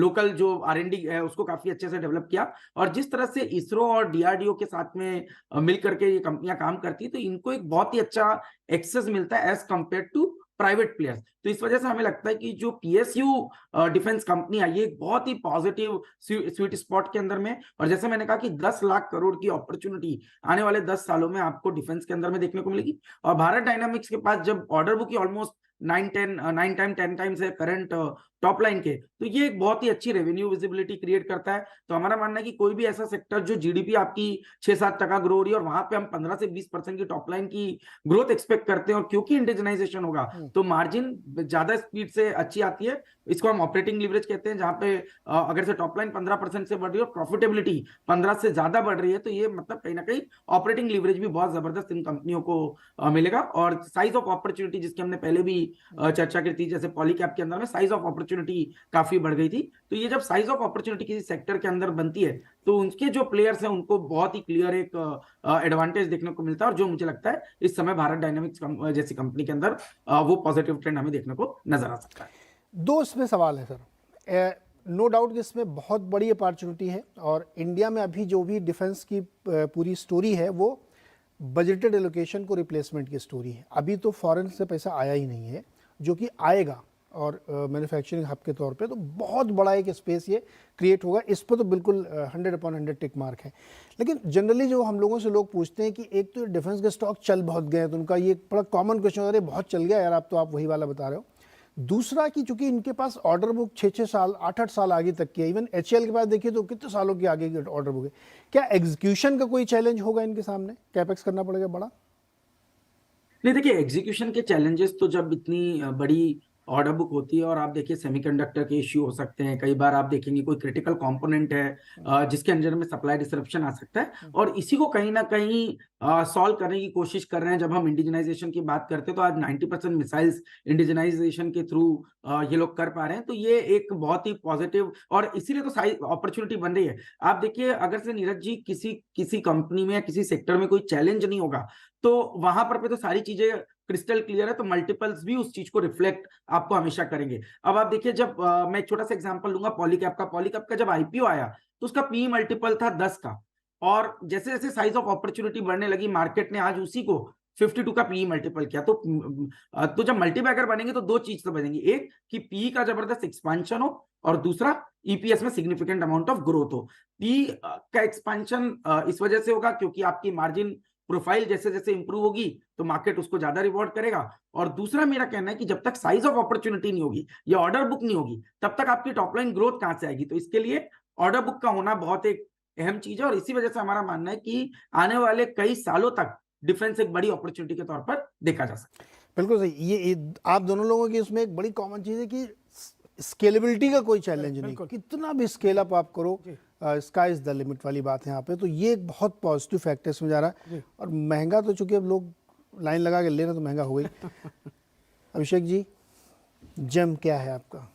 लोकल जो R&D है उसको काफी अच्छे से डेवलप किया। और जिस तरह से इसरो और DRDO के साथ में मिल करके ये कंपनियां काम करती है, तो इनको एक बहुत ही अच्छा एक्सेस मिलता है as compare to private players. तो इस वजह से हमें लगता है कि जो PSU डिफेंस कंपनी आई है एक बहुत ही पॉजिटिव स्वीट स्पॉट के अंदर में, और जैसे मैंने कहा कि 10 लाख करोड़ की अपॉर्चुनिटी आने वाले 10 सालों में आपको डिफेंस के अंदर में देखने को मिलेगी। और भारत डायनामिक्स के पास जब ऑर्डर बुक की ऑलमोस्ट 10 टाइम्स है करंट टॉप लाइन के, तो ये एक बहुत ही अच्छी रेवेन्यू विजिबिलिटी क्रिएट करता है। तो हमारा मानना है कि कोई भी ऐसा सेक्टर जो GDP आपकी 6-7% ग्रो हो रही है और वहां पे हम 15 से 20% की टॉप लाइन की ग्रोथ एक्सपेक्ट करते हैं, और क्योंकि इंडिजिनाइजेशन होगा तो मार्जिन ज्यादा स्पीड से अच्छी आती है, इसको हम ऑपरेटिंग लीवरेज कहते हैं, जहां पे अगर से टॉप लाइन 15% से बढ़ रही है और प्रॉफिटेबिलिटी 15 से ज्यादा बढ़ रही है, तो ये मतलब कहीं ना कहीं ऑपरेटिंग लीवरेज भी बहुत जबरदस्त इन कंपनियों को मिलेगा। और साइज ऑफ अपॉर्चुनिटी जिसकी हमने पहले भी चर्चा की थी, जैसे पॉलीकैप के अंदर में साइज ऑफ अपॉर्चुनिटी काफी बढ़ गई थी, तो ये जब साइज ऑफ अपॉर्चुनिटी किसी सेक्टर के अंदर बनती है तो उनके जो प्लेयर्स हैं उनको बहुत ही क्लियर एक एडवांटेज देखने को मिलता है, और जो मुझे लगता है इस समय भारत डायनामिक्स जैसी कंपनी के अंदर वो पॉजिटिव ट्रेंड हमें देखने को नजर आ सकता है। दो इसमें सवाल है सर। नो डाउट कि इसमें बहुत बड़ी अपॉर्चुनिटी है, और इंडिया में अभी जो भी डिफेंस की पूरी स्टोरी है वो बजटेड एलोकेशन को रिप्लेसमेंट की स्टोरी है। अभी तो फॉरेन से पैसा आया ही नहीं है, जो कि आएगा, और मैन्युफैक्चरिंग हब के तौर पे तो बहुत बड़ा एक स्पेस ये क्रिएट होगा। इस पर तो बिल्कुल 100/100 टिक मार्क है। लेकिन जनरली जो हम लोगों से लोग पूछते हैं कि एक तो डिफेंस के स्टॉक चल बहुत गए, तो उनका ये बड़ा कॉमन क्वेश्चन होता है, बहुत चल गया यार, आप वही वाला बता रहे हो। दूसरा कि चूंकि इनके पास ऑर्डर बुक 6-6 साल 8-8 साल आगे तक की है, इवन HAL के पास देखिए तो कितने सालों की आगे की ऑर्डर बुक है। क्या एग्जीक्यूशन का कोई चैलेंज होगा इनके सामने? कैपेक्स करना पड़ेगा बड़ा? नहीं, देखिए एग्जीक्यूशन के चैलेंजेस तो जब इतनी बड़ी ऑर्डर बुक होती है, और आप देखिए सेमीकंडक्टर के इश्यू हो सकते हैं, कई बार आप देखेंगे कोई क्रिटिकल कंपोनेंट है जिसके अंदर में सप्लाई डिसरप्शन आ सकता है, और इसी को कहीं ना कहीं सॉल्व करने की कोशिश कर रहे हैं। जब हम इंडिजिनाइजेशन की बात करते हैं तो आज 90% मिसाइल्स इंडिजिनाइजेशन के थ्रू ये लोग कर पा रहे हैं, तो ये एक बहुत ही पॉजिटिव, और इसीलिए तो सारी अपॉर्चुनिटी बन रही है। आप देखिए अगर से नीरज जी किसी कंपनी में या किसी सेक्टर में कोई चैलेंज नहीं होगा तो वहां पर तो सारी चीजें क्रिस्टल क्लियर है, तो मल्टीपल्स भी उस चीज को रिफ्लेक्ट आपको हमेशा करेंगे। अब आप देखिए जब मैं एक छोटा सा एग्जांपल लूंगा पॉलीकैप का जब IPO आया तो उसका PE मल्टीपल था 10 का, और जैसे जैसे साइज ऑफ अपॉर्चुनिटी बढ़ने लगी मार्केट ने आज उसी को 52 का PE मल्टीपल किया। तो जब मल्टीबैगर बनेंगे तो दो चीज तो बनेंगी, एक कि PE का जबरदस्त एक्सपेंशन हो, और दूसरा EPS में सिग्निफिकेंट अमाउंट ऑफ ग्रोथ हो। PE का एक्सपेंशन इस वजह से होगा क्योंकि आपकी मार्जिन प्रोफाइल जैसे जैसे इंप्रूव होगी तो मार्केट उसको ज्यादा रिवॉर्ड करेगा, और दूसरा मेरा कहना है कि जब तक साइज ऑफ अपॉर्चुनिटी नहीं होगी या ऑर्डर बुक नहीं होगी तब तक आपकी टॉप लाइन ग्रोथ कहां से आएगी। तो इसके लिए ऑर्डर बुक का होना बहुत एक अहम चीज है, और इसी वजह से हमारा मानना है कि आने वाले कई सालों तक डिफेंस एक बड़ी अपॉर्चुनिटी के तौर पर देखा जा सकता है। बिल्कुल सही। ये आप दोनों लोगों की इसमें एक बड़ी कॉमन चीज़ है कि स्केलेबिलिटी का कोई चैलेंज नहीं, कितना भी स्केल अप आप करो, स्काई इज द लिमिट वाली बात है यहाँ पे। तो ये एक बहुत पॉजिटिव फैक्टर इसमें जा रहा है। और महंगा तो चूंकि अब लोग लाइन लगा के ले रहे तो महंगा हो गई। अभिषेक जी, जेम क्या है आपका?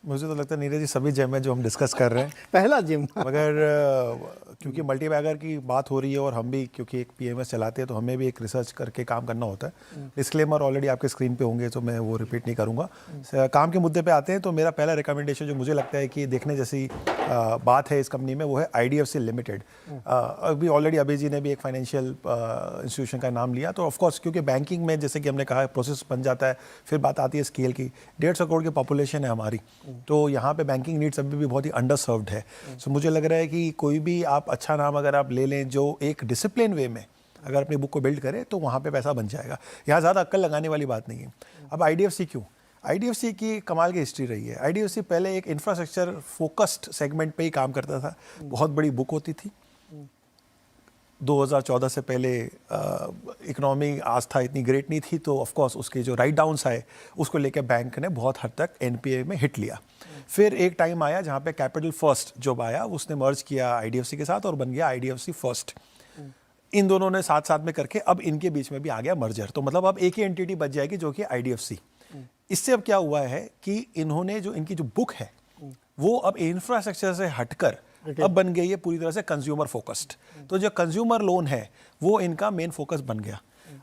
मुझे तो लगता है नीरज जी सभी जेम है जो हम डिस्कस कर रहे हैं पहला जिम। मगर क्योंकि मल्टी बैगर की बात हो रही है और हम भी क्योंकि एक पीएमएस चलाते हैं तो हमें भी एक रिसर्च करके काम करना होता है। डिस्क्लेमर ऑलरेडी आपके स्क्रीन पे होंगे तो मैं वो रिपीट नहीं करूँगा। काम के मुद्दे पे आते हैं तो मेरा पहला रिकमेंडेशन जो मुझे लगता है कि देखने जैसी बात है इस कंपनी में वो है IDFC लिमिटेड। अभी ऑलरेडी अभय जी ने भी एक फाइनेंशियल इंस्टीट्यूशन का नाम लिया, तो ऑफकोर्स क्योंकि बैंकिंग में जैसे कि हमने कहा प्रोसेस बन जाता है, फिर बात आती है स्केल की। 150 करोड़ की पॉपुलेशन है हमारी, तो यहाँ पे बैंकिंग नीड्स अभी भी बहुत ही अंडर सर्व्ड है। सो मुझे लग रहा है कि कोई भी आप अच्छा नाम अगर आप ले लें जो एक डिसिप्लिन वे में अगर अपनी बुक को बिल्ड करें तो वहाँ पे पैसा बन जाएगा। यहाँ ज़्यादा अक्ल लगाने वाली बात नहीं है। अब IDFC क्यों? IDFC की कमाल की हिस्ट्री रही है। IDFC पहले एक इंफ्रास्ट्रक्चर फोकस्ड सेगमेंट पे ही काम करता था। बहुत बड़ी बुक होती थी। 2014 से पहले इकोनॉमी आस्था इतनी ग्रेट नहीं थी, तो ऑफ कोर्स उसके जो राइट डाउन्स आए उसको लेकर बैंक ने बहुत हद तक NPA में हिट लिया। फिर एक टाइम आया जहाँ पे कैपिटल फर्स्ट जो आया उसने मर्ज किया IDFC के साथ और बन गया IDFC फर्स्ट। इन दोनों ने साथ साथ में करके अब इनके बीच में भी आ गया मर्जर, तो मतलब अब एक ही एंटिटी बच जाएगी जो कि IDFC। इससे अब क्या हुआ है कि इन्होंने जो इनकी जो बुक है वो अब इंफ्रास्ट्रक्चर से हटकर अब बन गई है पूरी तरह से कंज्यूमर फोकस्ड। तो जो कंज्यूमर लोन है वो इनका मेन फोकस बन गया।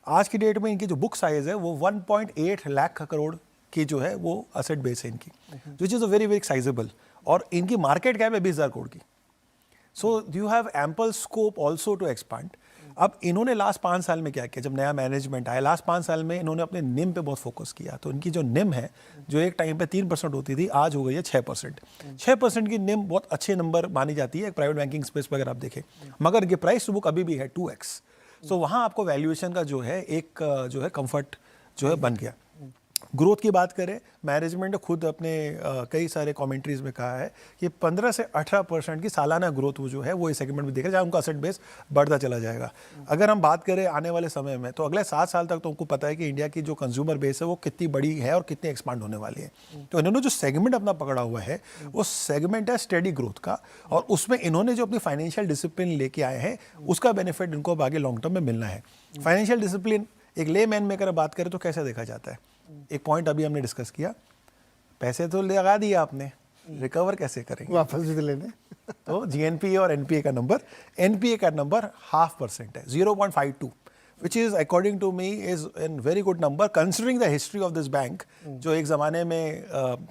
आज की डेट में इनकी जो बुक साइज है वो 1.8 लाख करोड़ की जो है वो असेट बेस है इनकी, which is a very very sizable, और इनकी मार्केट कैप है 20,000 करोड़ की। So you have ample scope also to expand. अब इन्होंने लास्ट 5 साल में क्या किया, जब नया मैनेजमेंट आया लास्ट 5 साल में इन्होंने अपने निम पे बहुत फोकस किया। तो इनकी जो निम है जो एक टाइम पे 3% होती थी आज हो गई है 6%। 6% की निम बहुत अच्छे नंबर मानी जाती है प्राइवेट बैंकिंग स्पेस पर अगर आप देखें, मगर ये प्राइस टू बुक अभी भी है 2x। सो वहाँ आपको वैल्यूएशन का जो है एक जो है कंफर्ट जो है बन गया। ग्रोथ की बात करें, मैनेजमेंट ने खुद अपने कई सारे कमेंट्रीज में कहा है कि 15 से 18% की सालाना ग्रोथ वो जो है वो इस सेगमेंट में देखा जाए, उनका असेट बेस बढ़ता चला जाएगा। अगर हम बात करें आने वाले समय में तो अगले 7 साल तक तो उनको पता है कि इंडिया की जो कंज्यूमर बेस है वो कितनी बड़ी है और कितनी एक्सपांड होने वाली है। तो इन्होंने जो सेगमेंट अपना पकड़ा हुआ है वो सेगमेंट है स्टेडी ग्रोथ का, और उसमें इन्होंने जो अपनी फाइनेंशियल डिसिप्लिन लेके आए हैं उसका बेनिफिट इनको अब आगे लॉन्ग टर्म में मिलना है। फाइनेंशियल डिसिप्लिन एक ले मैन में अगर बात करें तो कैसे देखा जाता है? एक पॉइंट अभी हमने डिस्कस किया, पैसे तो लगा दिए आपने, रिकवर कैसे करेंगे? वापस भी लेने। तो GNPA और NPA का नंबर, NPA का नंबर 0.5% है, 0.52, which is according to me is a very good number considering the history of this bank, जो एक ज़माने में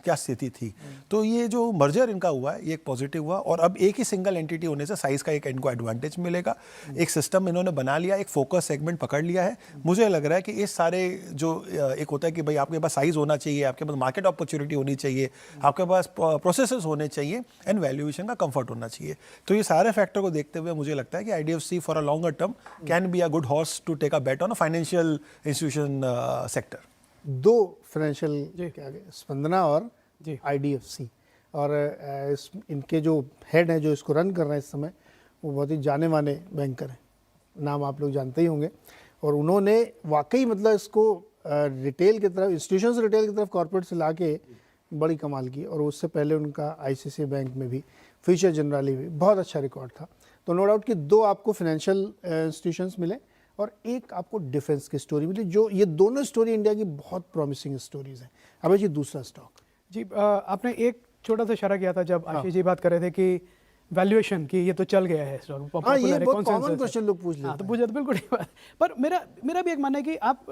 क्या स्थिति थी। तो ये जो मर्जर इनका हुआ है ये एक पॉजिटिव हुआ, और अब एक ही सिंगल एंटिटी होने से साइज़ का एक इनको एडवांटेज मिलेगा। एक सिस्टम इन्होंने बना लिया, एक फोकस सेगमेंट पकड़ लिया है। मुझे लग रहा है कि इस सारे जो एक होता है कि भाई आपके पास साइज़ होना चाहिए, आपके पास मार्केट अपॉर्चुनिटी होनी चाहिए, आपके पास प्रोसेसेस होने चाहिए एंड वैल्यूएशन का कंफर्ट होना चाहिए। तो ये सारे फैक्टर को देखते हुए मुझे लगता है कि IDFC for a longer term can be a good horse to take a bet on a financial institution sector. 2 financial क्या गए, स्पंदना और जी। IDFC, और इनके जो हेड हैं जो इसको रन कर रहे हैं इस समय वो बहुत ही जाने माने बैंकर हैं, नाम आप लोग जानते ही होंगे। और उन्होंने वाकई मतलब इसको रिटेल की तरफ, इंस्टीट्यूशन से रिटेल की तरफ कॉर्पोरेट से ला के बड़ी कमाल की। और उससे पहले उनका ICICI बैंक में भी, फ्यूचर जनरली भी बहुत अच्छा रिकॉर्ड था। तो नो डाउट कि 2 आपको फाइनेंशियल इंस्टीट्यूशंस मिले और एक आपको डिफेंस की स्टोरी मिली, जो ये दोनों स्टोरी इंडिया की बहुत प्रॉमिसिंग स्टोरीज हैं। अब जी दूसरा स्टॉक जी, आपने एक छोटा सा इशारा किया था जब आशीष जी बात कर रहे थे कि वैल्यूएशन की ये तो चल गया है स्टॉक। हाँ, ये बहुत कॉमन क्वेश्चन लोग पूछ लेते हैं। तो पूछा तो बिल्कुल ठीक बात। पर मेरा भी एक मानना है कि आप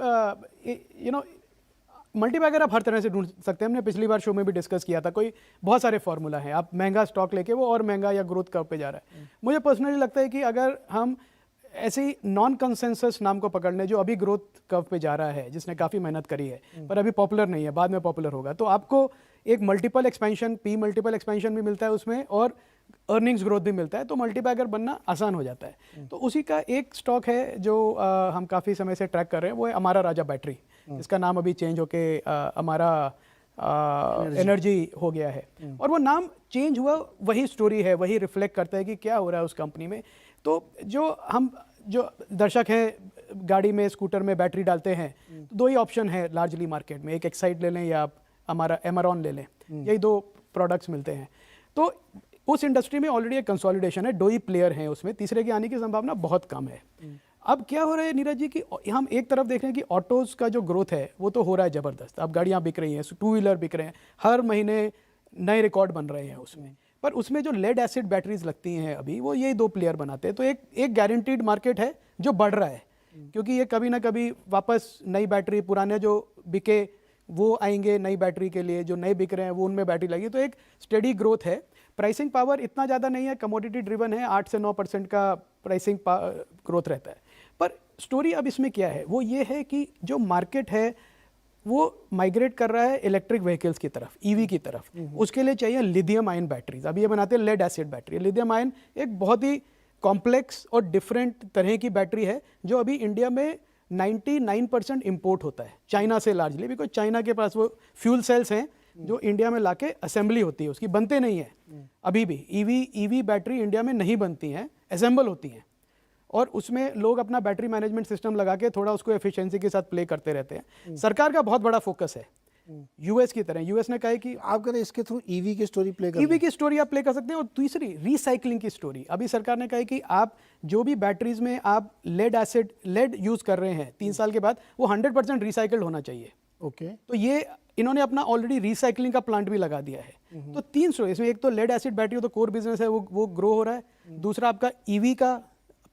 मल्टीबैगर आप हर तरह से ढूंढ सकते हैं। हमने पिछली बार शो में भी डिस्कस किया था, कोई बहुत सारे फॉर्मूला हैं। आप महंगा स्टॉक लेके वो और महंगा या ग्रोथ कर्व पे जा रहा है। मुझे पर्सनली लगता है कि अगर हम ऐसे ही नॉन कंसेंसस नाम को पकड़ लें जो अभी ग्रोथ कर्व पे जा रहा है, जिसने काफ़ी मेहनत करी है पर अभी पॉपुलर नहीं है, बाद में पॉपुलर होगा, तो आपको एक मल्टीपल एक्सपेंशन, मल्टीपल एक्सपेंशन भी मिलता है उसमें और अर्निंग्स ग्रोथ भी मिलता है, तो मल्टीबैगर बनना आसान हो जाता है। तो उसी का एक स्टॉक है जो हम काफ़ी समय से ट्रैक कर रहे हैं, वो है अमारा राजा बैटरी। इसका नाम अभी चेंज होके अमारा एनर्जी हो गया है। और वो नाम चेंज हुआ, वही स्टोरी है, वही रिफ्लेक्ट करता है कि क्या हो रहा है उस कंपनी में। तो जो दर्शक हैं गाड़ी में, स्कूटर में बैटरी डालते हैं, तो 2 ही ऑप्शन है लार्जली मार्केट में, एक एक्साइड ले लें या आप हमारा एमरॉन ले लें, यही 2 प्रोडक्ट्स मिलते हैं। तो उस इंडस्ट्री में ऑलरेडी एक कंसोलिडेशन है, 2 ही प्लेयर हैं उसमें, तीसरे के आने की संभावना बहुत कम है। अब क्या हो रहा है नीरज जी कि हम एक तरफ देख रहे हैं कि ऑटोज़ का जो ग्रोथ है वो तो हो रहा है ज़बरदस्त। अब गाड़ियाँ बिक रही हैं, 2 व्हीलर बिक रहे हैं, हर महीने नए रिकॉर्ड बन रहे हैं उसमें। पर उसमें जो लेड एसिड बैटरीज लगती हैं अभी, वो यही 2 प्लेयर बनाते हैं। तो एक गारंटीड मार्केट है जो बढ़ रहा है, क्योंकि ये कभी ना कभी वापस नई बैटरी, पुराने जो बिके वो आएंगे नई बैटरी के लिए, जो नए बिक रहे हैं वो उनमें बैटरी लगी, तो एक स्टेडी ग्रोथ है। प्राइसिंग पावर इतना ज़्यादा नहीं है, कमोडिटी ड्रिवन है, 8 से 9% का प्राइसिंग ग्रोथ रहता है। पर स्टोरी अब इसमें क्या है, वो ये है कि जो मार्केट है वो माइग्रेट कर रहा है इलेक्ट्रिक व्हीकल्स की तरफ, ईवी की तरफ। उसके लिए चाहिए लिथियम आयन बैटरीज। अभी ये बनाते हैं lead acid battery. Lithium ion एक बहुत ही कॉम्प्लेक्स और डिफरेंट तरह की बैटरी है, जो अभी इंडिया में 99% इंपोर्ट होता है चाइना से लार्जली, बिकॉज चाइना के पास वो फ्यूल सेल्स हैं जो इंडिया में लाके असेंबली होती है, उसकी बनते नहीं है। अभी भी ईवी बैटरी इंडिया में नहीं बनती हैं, असेंबल होती हैं, और उसमें लोग अपना बैटरी मैनेजमेंट सिस्टम लगा के थोड़ा उसको एफिशिएंसी के साथ प्ले करते रहते हैं। सरकार का बहुत बड़ा फोकस है यूएस की तरह। यूएस ने कहा है कि आप कह रहे हैं इसके थ्रू ईवी की स्टोरी प्ले कर ईवी की स्टोरी आप प्ले कर सकते हैं। और तीसरी रिसाइकलिंग की स्टोरी। अभी सरकार ने कहा है कि आप जो भी बैटरीज में आप लेड यूज कर रहे हैं 3 साल के बाद, वो 100% रिसाइकल्ड होना चाहिए। ओके, तो ये इन्होंने अपना ऑलरेडी रिसाइकलिंग का प्लांट भी लगा दिया है। तो 3 स्टोरी इसमें, एक तो लेड एसिड बैटरी तो कोर बिजनेस है, वो ग्रो हो रहा है। दूसरा आपका ईवी का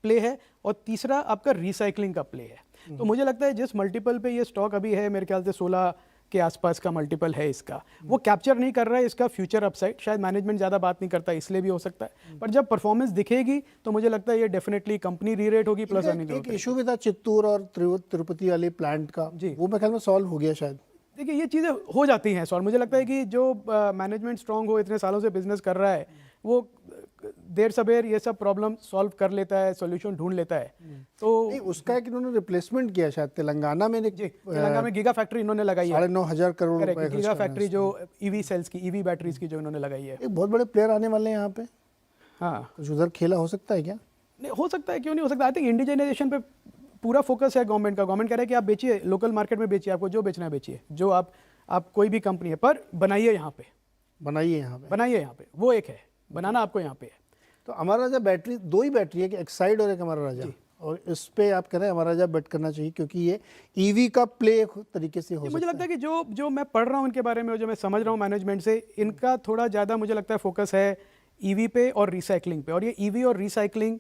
प्ले है, और तीसरा आपका रिसाइकलिंग का प्ले है। तो मुझे लगता है जिस मल्टीपल पे ये स्टॉक अभी है, मेरे ख्याल से 16 के आसपास का मल्टीपल है इसका, वो कैप्चर नहीं कर रहा है इसका फ्यूचर अपसाइड। शायद मैनेजमेंट ज़्यादा बात नहीं करता, इसलिए भी हो सकता है। पर जब परफॉर्मेंस दिखेगी तो मुझे लगता है ये डेफिनेटली कंपनी री रेट होगी, प्लस अर्निंग एक इशू भी था चित्तूर और तिरुपति वाले प्लांट का, वो मेरे ख्याल में सॉल्व हो गया शायद। देखिए ये चीज़ें हो जाती हैं सॉल्व। मुझे लगता है कि जो मैनेजमेंट स्ट्रांग हो, इतने सालों से बिजनेस कर रहा है, वो देर सबेर ये सब प्रॉब्लम सॉल्व कर लेता है, सॉल्यूशन ढूंढ लेता है। तो नहीं, उसका एक इन्होंने रिप्लेसमेंट किया शायद तेलंगाना में। तेलंगाना में गीगा फैक्ट्री इन्होंने लगाई है, 9,500 करोड़ रुपए खर्च गीगा करा है फैक्ट्री जो ईवी सेल्स की, ईवी बैटरीज की जो इन्होंने लगाई है। एक बहुत बड़े प्लेयर आने वाले हैं यहाँ पे। हाँ, कुछ उधर खेला हो सकता है क्या? नहीं हो सकता है, क्यों नहीं हो सकता। आई थिंक इंडिजिनाइजेशन पे पूरा फोकस है गवर्नमेंट का। गवर्नमेंट कह रहा है कि आप बेचिए, लोकल मार्केट में बेचिए, आपको जो बेचना है बेचिए, जो आप कोई भी कंपनी है, पर बनाइए यहाँ पे, बनाइए यहाँ पे, बनाइए यहाँ पे। वो एक है, बनाना आपको यहाँ पे है। तो अमर राजा बैटरी 2 ही बैटरी है कि एक्साइड और एक अमर राजा, और इस पे आप कह रहे हैं अमर राजा बेट करना चाहिए, क्योंकि ये ईवी का प्ले एक तरीके से हो सकता मुझे लगता है कि जो मैं पढ़ रहा हूँ इनके बारे में, जो मैं समझ रहा हूँ मैनेजमेंट से, इनका थोड़ा ज़्यादा मुझे लगता है फोकस है ईवी पे और रिसाइकलिंग पे। और ये ईवी और रिसाइकलिंग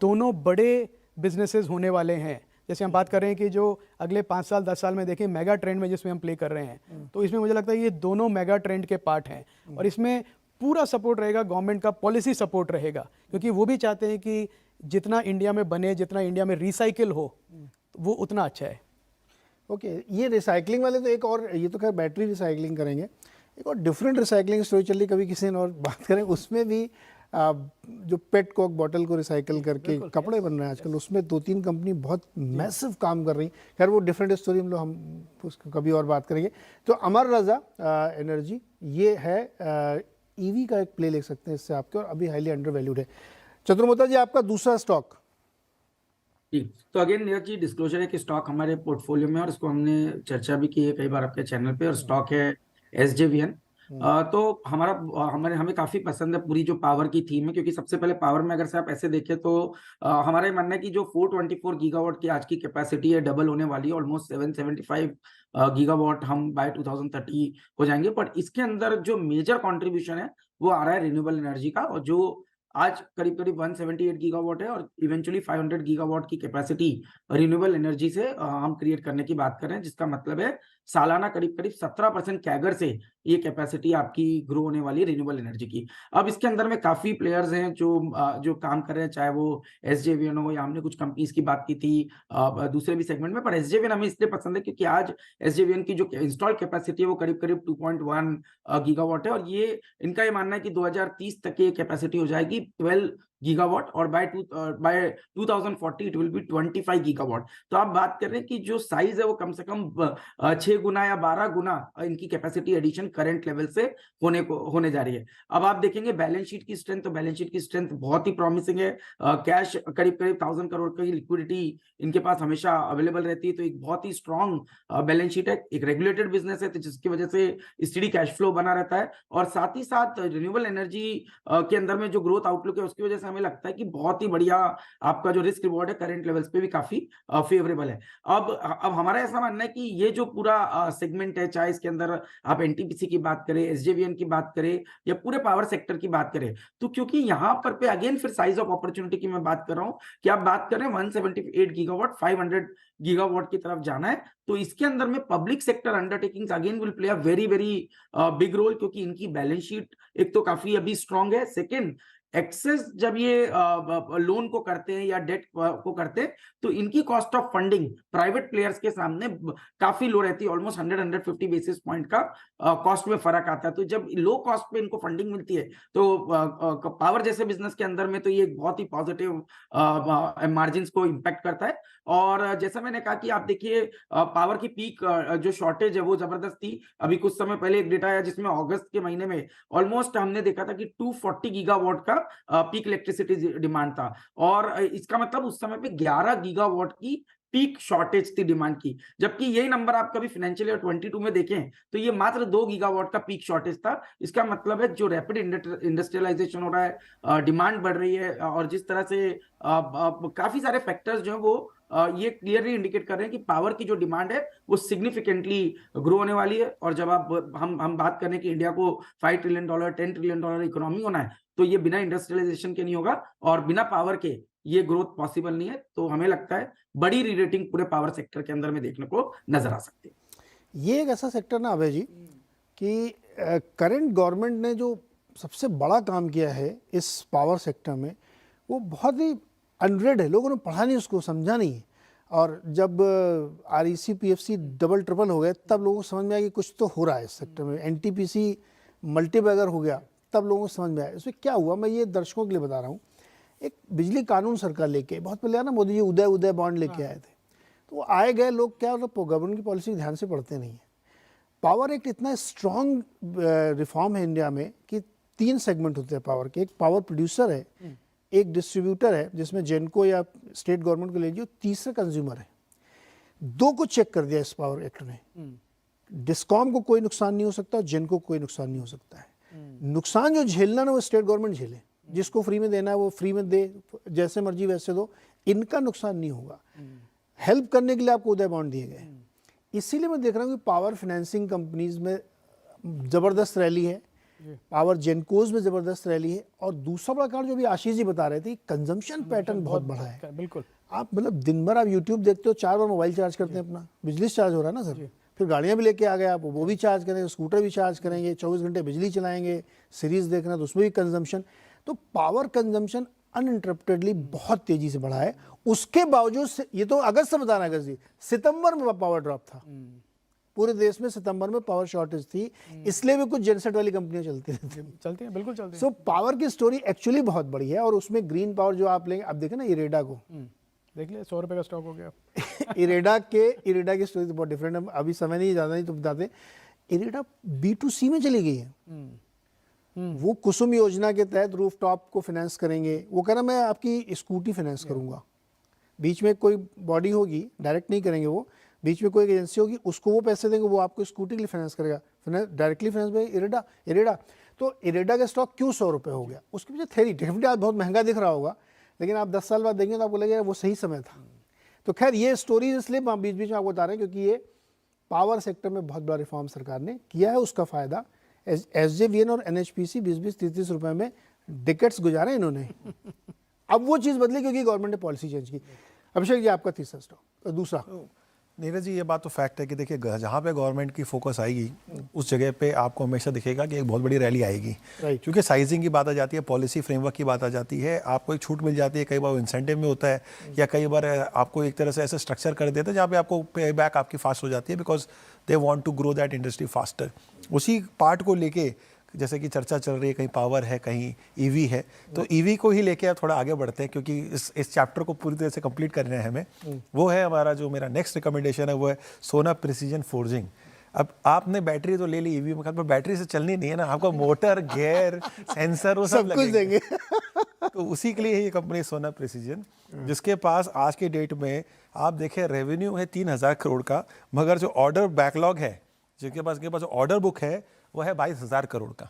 दोनों बड़े बिजनेसेस होने वाले हैं। जैसे हम बात कर रहे हैं कि जो अगले 5 साल 10 साल में देखें मेगा ट्रेंड में जिसमें हम प्ले कर रहे हैं, तो इसमें मुझे लगता है ये दोनों मेगा ट्रेंड के पार्ट हैं। और इसमें पूरा सपोर्ट रहेगा गवर्नमेंट का, पॉलिसी सपोर्ट रहेगा, क्योंकि वो भी चाहते हैं कि जितना इंडिया में बने, जितना इंडिया में रिसाइकिल हो, वो उतना अच्छा है। ओके, ये रिसाइकलिंग वाले तो एक और, ये तो खैर बैटरी रिसाइकलिंग करेंगे, एक और डिफरेंट रिसाइकलिंग स्टोरी चल रही, कभी किसी ने और बात करें उसमें भी। जो पेट कोक बॉटल को रिसाइकिल करके कपड़े बन रहे हैं आजकल, उसमें 2-3 कंपनी बहुत मैसिव काम कर रही। खैर वो डिफरेंट स्टोरी, हम उसको कभी और बात करेंगे। तो अमर राजा एनर्जी ये है ईवी का एक प्ले ले सकते हैं इससे आपके, और अभी हाईली अंडर वैल्यूड है। चतुर्मोता जी, आपका दूसरा स्टॉक। जी, तो अगेन नीरज जी, डिस्क्लोजर है कि स्टॉक हमारे पोर्टफोलियो में, और इसको हमने चर्चा भी की है कई बार आपके चैनल पे, और स्टॉक है SJVN। तो हमें काफी पसंद है पूरी जो पावर की थीम है, क्योंकि सबसे पहले पावर में अगर से आप ऐसे देखें तो हमारा ये मानना है कि जो 424 गीगावाट की आज की कैपेसिटी है, डबल होने वाली है, ऑलमोस्ट 775 गीगावाट हम बाय 2030 हो जाएंगे। पर इसके अंदर जो मेजर कंट्रीब्यूशन है वो आ रहा है रिन्यूएबल एनर्जी का, और जो आज करीब 178 गीगावाट है, और इवेंचुअली 500 गीगावाट की कैपेसिटी रिन्यूएबल एनर्जी से हम क्रिएट करने की बात कर रहे हैं, जिसका मतलब है सालाना करीब 17% कैगर से ये कैपेसिटी आपकी ग्रो होने वाली है रिन्यूएबल एनर्जी की। अब इसके अंदर में काफी प्लेयर्स हैं जो काम कर रहे हैं, चाहे वो SJVN हो, या हमने कुछ कंपनीज की बात की थी दूसरे भी सेगमेंट में, पर SJVN हमें इसलिए पसंद है क्योंकि आज SJVN की जो इंस्टॉल कैपेसिटी है वो करीब 2.1 गीगावाट है, और ये इनका ये मानना है कि 2030 तक ये कैपेसिटी हो जाएगी 12 गीगावाट, और by 2040 it will be 25 gigawatt. तो आप बात कर रहे हैं कि जो साइज है वो कम से कम 6 गुना या 12 गुना इनकी कैपेसिटी एडिशन करंट लेवल से होने जा रही है। अब आप देखेंगे बैलेंस शीट की स्ट्रेंथ, तो बैलेंस शीट की स्ट्रेंथ बहुत ही प्रॉमिसिंग है। कैश करीब 1000 करोड़ की लिक्विडिटी इनके पास हमेशा अवेलेबल रहती है, तो एक बहुत ही स्ट्रॉन्ग बैलेंस शीट है। एक रेगुलेटेड बिजनेस है, तो जिसकी वजह से स्टेडी कैश फ्लो बना रहता है, और साथ ही साथ रिन्यूएबल एनर्जी के अंदर में जो ग्रोथ आउटलुक है उसकी वजह से हमें लगता है कि बहुत ही बढ़िया आपका जो रिस्क रिवॉर्ड है करंट लेवल्स पे भी काफी फेवरेबल है। अब हमारा ऐसा मानना है कि ये जो पूरा सेगमेंट है, चाहे इसके अंदर आप एनटीपीसी की बात करें, एसजेवीएन की बात करें या पूरे पावर सेक्टर की बात करें, तो क्योंकि यहाँ पर पे अगेन फिर साइज ऑफ अपॉर्चुनिटी की मैं बात कर रहा हूँ कि आप बात कर रहे हैं 178 गीगावाट 500 गीगावाट की तरफ जाना है, तो इसके अंदर में public sector undertakings again will play a very very big role, क्योंकि इनकी बैलेंस शीट एक तो काफी अभी स्ट्रांग है, सेकंड एक्सेस जब ये लोन को करते हैं या डेट को करते हैं तो इनकी cost of funding private players के सामने काफी लो रहती है, ऑलमोस्ट 100-150 बेसिस पॉइंट का कॉस्ट में फर्क आता है। तो जब लो कॉस्ट पे इनको फंडिंग मिलती है तो पावर जैसे बिजनेस के अंदर में तो ये बहुत ही पॉजिटिव मार्जिन को इम्पैक्ट करता है। और जैसा मैंने कहा कि आप देखिए पावर की पीक जो शॉर्टेज है वो जबरदस्त थी। अभी कुछ समय पहले एक डेटा आया जिसमें अगस्त के महीने में ऑलमोस्ट हमने देखा था कि 240 गीगावाट का पीक इलेक्ट्रिसिटी डिमांड था, और इसका मतलब उस समय पे 11 गीगावाट की पीक शॉर्टेज थी डिमांड की, जबकि यही नंबर आप कभी फाइनेंशियल ईयर 22 में देखें तो ये मात्र 2 गीगावाट का पीक शॉर्टेज था। इसका मतलब है जो रैपिड इंडस्ट्रियलाइजेशन हो रहा है, डिमांड बढ़ रही है, और जिस तरह से काफी सारे फैक्टर्स जो है वो ये क्लियरली इंडिकेट कर रहे हैं कि पावर की जो डिमांड है वो सिग्निफिकेंटली ग्रो होने वाली है। और जब हम बात करें कि इंडिया को $5 ट्रिलियन 10 ट्रिलियन डॉलर इकोनॉमी होना है, तो ये बिना इंडस्ट्रियलाइजेशन के नहीं होगा और बिना पावर के ये ग्रोथ पॉसिबल नहीं है। तो हमें लगता है बड़ी रीरेटिंग पूरे पावर सेक्टर के अंदर में देखने को नजर आ सकती है। ये एक ऐसा सेक्टर ना अभय जी कि करंट गवर्नमेंट ने जो सबसे बड़ा काम किया है इस पावर सेक्टर में वो बहुत ही अनरेड है, लोगों ने पढ़ा नहीं, उसको समझा नहीं। और जब REC PFC डबल ट्रिपल हो गए तब लोगों को समझ में आया कि कुछ तो हो रहा है इस सेक्टर में। NTPC मल्टीबैगर हो गया तब लोगों को समझ में आया इसमें क्या हुआ। मैं ये दर्शकों के लिए बता रहा हूँ, एक बिजली कानून सरकार लेके बहुत पहले आया ना, मोदी जी उदय बॉन्ड लेके आए थे, तो वो आए गए लोग क्या गवर्नमेंट की पॉलिसी ध्यान से पढ़ते नहीं है। पावर एक्ट इतना स्ट्रॉन्ग रिफॉर्म है इंडिया में कि 3 सेगमेंट होते हैं पावर के। एक पावर प्रोड्यूसर है, एक डिस्ट्रीब्यूटर है जिसमें जेनको या स्टेट गवर्नमेंट को ले लीजिए, तीसरा कंज्यूमर है। 2 को चेक कर दिया इस पावर एक्ट में। डिस्कॉम को कोई नुकसान नहीं हो सकता, जेनको कोई नुकसान नहीं हो सकता है। नुकसान जो झेलना ना वो स्टेट गवर्नमेंट झेले, जिसको फ्री में देना है वो फ्री में दे, जैसे मर्जी वैसे दो, इनका नुकसान नहीं होगा। हेल्प करने के लिए आपको उदय बॉन्ड दिए गए। इसीलिए मैं देख रहा हूँ कि पावर फाइनेंसिंग कंपनीज में ज़बरदस्त रैली है, पावर जेनकोज में ज़बरदस्त रैली है। और दूसरा बड़ा कारण जो भी आशीष जी बता रहे थे, कंजम्पशन पैटर्न बहुत बड़ा है। बिल्कुल, आप मतलब दिन भर आप यूट्यूब देखते हो, 4 बार मोबाइल चार्ज करते हैं, अपना बिजली चार्ज हो रहा है ना सर। फिर गाड़ियाँ भी लेके आ गए आप, वो भी चार्ज करेंगे, स्कूटर भी चार्ज करेंगे, 24 घंटे बिजली चलाएंगे, सीरीज देखना तो उसमें भी कंजम्पशन। तो पावर कंजम्पशन अनइंटरप्टेडली बहुत तेजी से बढ़ा है। उसके बावजूद ये तो अगस्त से बताना, अगस्त जी, सितंबर में पावर ड्रॉप था पूरे देश में। सितंबर में पावर शॉर्टेज थी, इसलिए भी कुछ जेनसेट वाली कंपनियां चलती हैं, बिल्कुल चलती हैं। सो पावर की स्टोरी एक्चुअली बहुत बड़ी है। और उसमें ग्रीन पावर जो आप लेंगे, अब देखें ना इरेडा को, देख लिया 100 रुपये का स्टॉक हो गया। इरेडा की स्टोरी तो बहुत डिफरेंट है, अभी समय नहीं, ज़्यादा नहीं तो बताते। इरेडा B2C में चली गई है। वो कुसुम योजना के तहत रूफटॉप को फाइनेंस करेंगे। वो कह रहा मैं आपकी स्कूटी फाइनेंस करूंगा। बीच में कोई बॉडी होगी, डायरेक्ट नहीं करेंगे वो, बीच में कोई एजेंसी होगी, उसको वो पैसे देंगे, वो आपको स्कूटी के लिए फाइनेंस करेगा। डायरेक्टली फाइनेंस में इरेडा। तो इरेडा का स्टॉक क्यों 100 रुपये हो गया? उसके पीछे थ्योरी, डेफिनेटली आज बहुत महंगा दिख रहा होगा, लेकिन आप 10 साल बाद देंगे तो आपको लगेगा वो सही समय था। तो खैर ये स्टोरी इसलिए बीच बीच में आपको बता रहे हैं क्योंकि ये पावर सेक्टर में बहुत बड़ा रिफॉर्म सरकार ने किया है। उसका फायदा SJVN और NHPC 20-20, 30-30 रुपए में डिकेट्स गुजारे इन्होंने। अब वो चीज़ बदली क्योंकि गवर्नमेंट ने पॉलिसी चेंज की। अभिषेक जी आपका तीसरा स्टॉक। दूसरा नीरज जी, ये बात तो फैक्ट है कि देखिए जहाँ पे गवर्नमेंट की फोकस आएगी उस जगह पे आपको हमेशा दिखेगा कि एक बहुत बड़ी रैली आएगी। क्योंकि साइजिंग की बात आ जाती है, पॉलिसी फ्रेमवर्क की बात आ जाती है, आपको एक छूट मिल जाती है, कई बार इंसेंटिव में होता है, या कई बार आपको एक तरह से ऐसे स्ट्रक्चर कर देते हैं जहाँ पे आपको पे बैक आपकी फास्ट हो जाती है, because they want to grow that industry faster. उसी पार्ट को लेके जैसे कि चर्चा चल रही है, कहीं पावर है, कहीं EV है, तो EV को ही लेके आप थोड़ा आगे बढ़ते हैं क्योंकि इस चैप्टर को पूरी तरह से कंप्लीट करना है हमें। वो है हमारा जो मेरा नेक्स्ट रिकमेंडेशन है, वो है सोना प्रिसीजन फोर्जिंग। अब आपने बैटरी तो ले ली EV में, पर बैटरी से चलनी नहीं है ना, आपको मोटर, गियर, सेंसर वो सब कुछ देंगे। तो उसी के लिए ये कंपनी सोना प्रिसीजन, जिसके पास आज के डेट में आप देखें रेवेन्यू है 3000 करोड़ का, मगर जो ऑर्डर बैकलॉग है, जिनके पास ऑर्डर बुक है वो है 22,000 करोड़ का।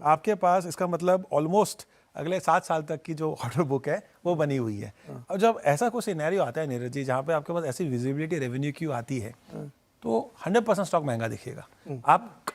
आपके पास इसका मतलब ऑलमोस्ट अगले 7 साल तक की जो ऑर्डर बुक है वो बनी हुई है। अब जब ऐसा कोई सिनेरियो आता है नीरज जी जहाँ पे आपके पास ऐसी विजिबिलिटी रेवेन्यू की आती है तो 100% स्टॉक महंगा दिखेगा।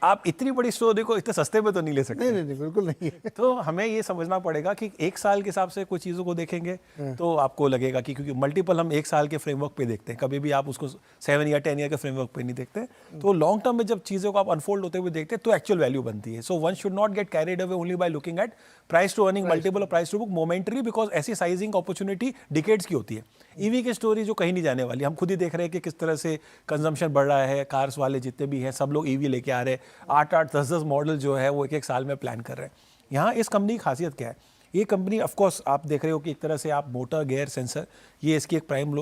आप इतनी बड़ी स्टोर देखो, इतने सस्ते में तो नहीं ले सकते। नहीं बिल्कुल नहीं है। तो हमें ये समझना पड़ेगा कि एक साल के हिसाब से कुछ चीज़ों को देखेंगे तो आपको लगेगा कि क्योंकि मल्टीपल हम एक साल के फ्रेमवर्क पे देखते हैं, कभी भी आप उसको 7 या 10 ईयर के फ्रेमवर्क पे नहीं देखते। तो लॉन्ग टर्म में जब चीज़ों को आप अनफोल्ड होते हुए देखते हैं तो एक्चुअल वैल्यू बनती है। So one should not get carried away only by looking at price to earning multiple और price to book momentary, because ऐसी साइजिंग अपॉर्चुनिटी डिकेड्स की होती है। ईवी की स्टोरी जो कहीं नहीं जाने वाली, हम खुद ही देख रहे हैं कि किस तरह से कंजम्पशन बढ़ रहा है। कार्स वाले जितने भी हैं सब लोग ईवी लेके आ रहे हैं, 8-8, 10-10 मॉडल जो है वो एक साल में प्लान कर रहे हैं। यहाँ इस कंपनी की खासियत क्या है, ये कंपनी ऑफ कोर्स आप देख रहे हो कि एक तरह से आप मोटर गियर सेंसर, ये इसकी एक प्राइम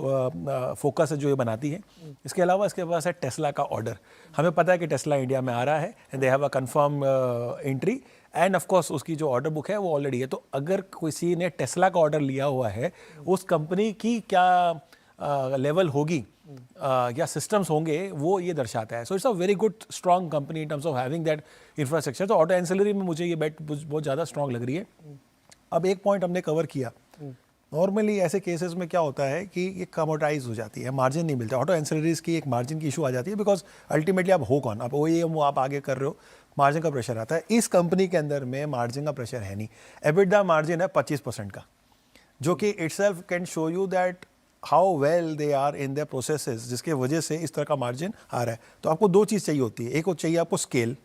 फोकस है जो ये बनाती है। इसके अलावा इसके पास है टेस्ला का ऑर्डर। हमें पता है कि टेस्ला इंडिया में आ रहा है and they have a confirm entry and of course उसकी जो ऑर्डर बुक है वो ऑलरेडी है। तो अगर किसी ने टेस्ला का ऑर्डर लिया हुआ है, उस कंपनी की क्या लेवल होगी या सिस्टम्स होंगे वो ये दर्शाता है। So it's a very good strong company in terms of having that infrastructure. तो ऑटो एंसिलरी में मुझे ये बेट बहुत ज़्यादा स्ट्रॉन्ग लग रही है। अब एक पॉइंट हमने कवर किया, नॉर्मली ऐसे केसेस में क्या होता है कि ये कमोडाइज हो जाती है, मार्जिन नहीं मिलता। ऑटो एंसिलरीज की एक मार्जिन की इशू आ जाती है बिकॉज अल्टीमेटली आप हो कौन, आप OEM हो, आप आगे कर रहे हो, मार्जिन का प्रेशर आता है। इस कंपनी के अंदर में मार्जिन का प्रेशर है नहीं। एबिटडा मार्जिन है 25% का, जो कि itself can show you that how well they are in their processes, जिसके वजह से इस तरह का मार्जिन आ रहा है। तो आपको 2 चीज़ चाहिए होती है, एक वो चाहिए आपको स्केल,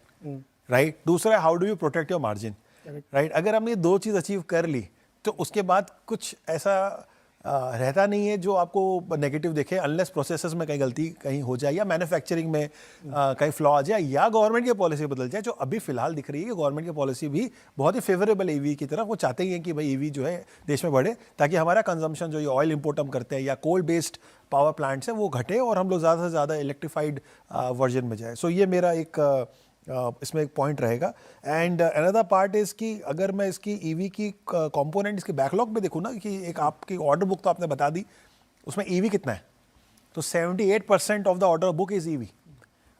राइट, दूसरा how do you protect your margin, right. अगर हमने 2 चीज़ अचीव कर ली तो उसके बाद कुछ ऐसा रहता नहीं है जो आपको नेगेटिव दिखे, अनलेस प्रोसेसेस में कहीं गलती कहीं हो जाए या मैन्युफैक्चरिंग में कहीं फ्लॉ आ जाए या गवर्नमेंट की पॉलिसी बदल जाए, जो अभी फिलहाल दिख रही है कि गवर्नमेंट की पॉलिसी भी बहुत ही फेवरेबल है ईवी की तरफ। वो चाहते ही हैं कि भाई ईवी जो है देश में बढ़े ताकि हमारा कंजम्पशन जो ये ऑयल इंपोर्ट हम करते हैं या कोल बेस्ड पावर प्लांट्स है वो घटे और हम लोग ज़्यादा से ज़्यादा इलेक्ट्रीफाइड वर्जन में जाए। सो ये मेरा एक इसमें एक पॉइंट रहेगा। एंड अनदर पार्ट इज़ कि अगर मैं इसकी ईवी की कंपोनेंट इसके बैकलॉग पे देखूँ ना, कि एक आपकी ऑर्डर बुक तो आपने बता दी, उसमें ईवी कितना है, तो 78% of the order book is EV,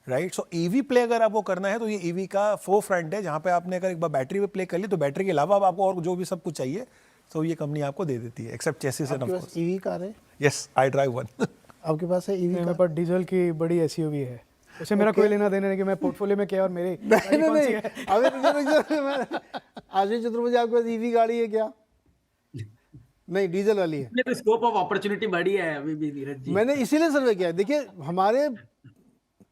right. So EV play अगर आपको करना है तो ये ईवी का फोर फ्रंट है, जहाँ पे आपने अगर एक बार बैटरी पे प्ले कर ली तो बैटरी के अलावा आपको और जो भी सब कुछ चाहिए तो ये कंपनी आपको दे देती है, except chassis and of course. EV car है? Yes, I drive one. आपके पास है ईवी? मेरे पास डीजल की बड़ी SUV है, उससे मेरा कोई लेना देना नहीं कि मैं पोर्टफोर्टफोलियो में क्या और मेरे नहीं अभी आशीष चतुर्वेदी आपके पास ईवी गाड़ी है क्या? नहीं, डीजल वाली है। तो स्कोप ऑफ अपॉर्चुनिटी बड़ी है अभी भी नीरज जी। मैंने इसीलिए सर्वे किया। देखिए हमारे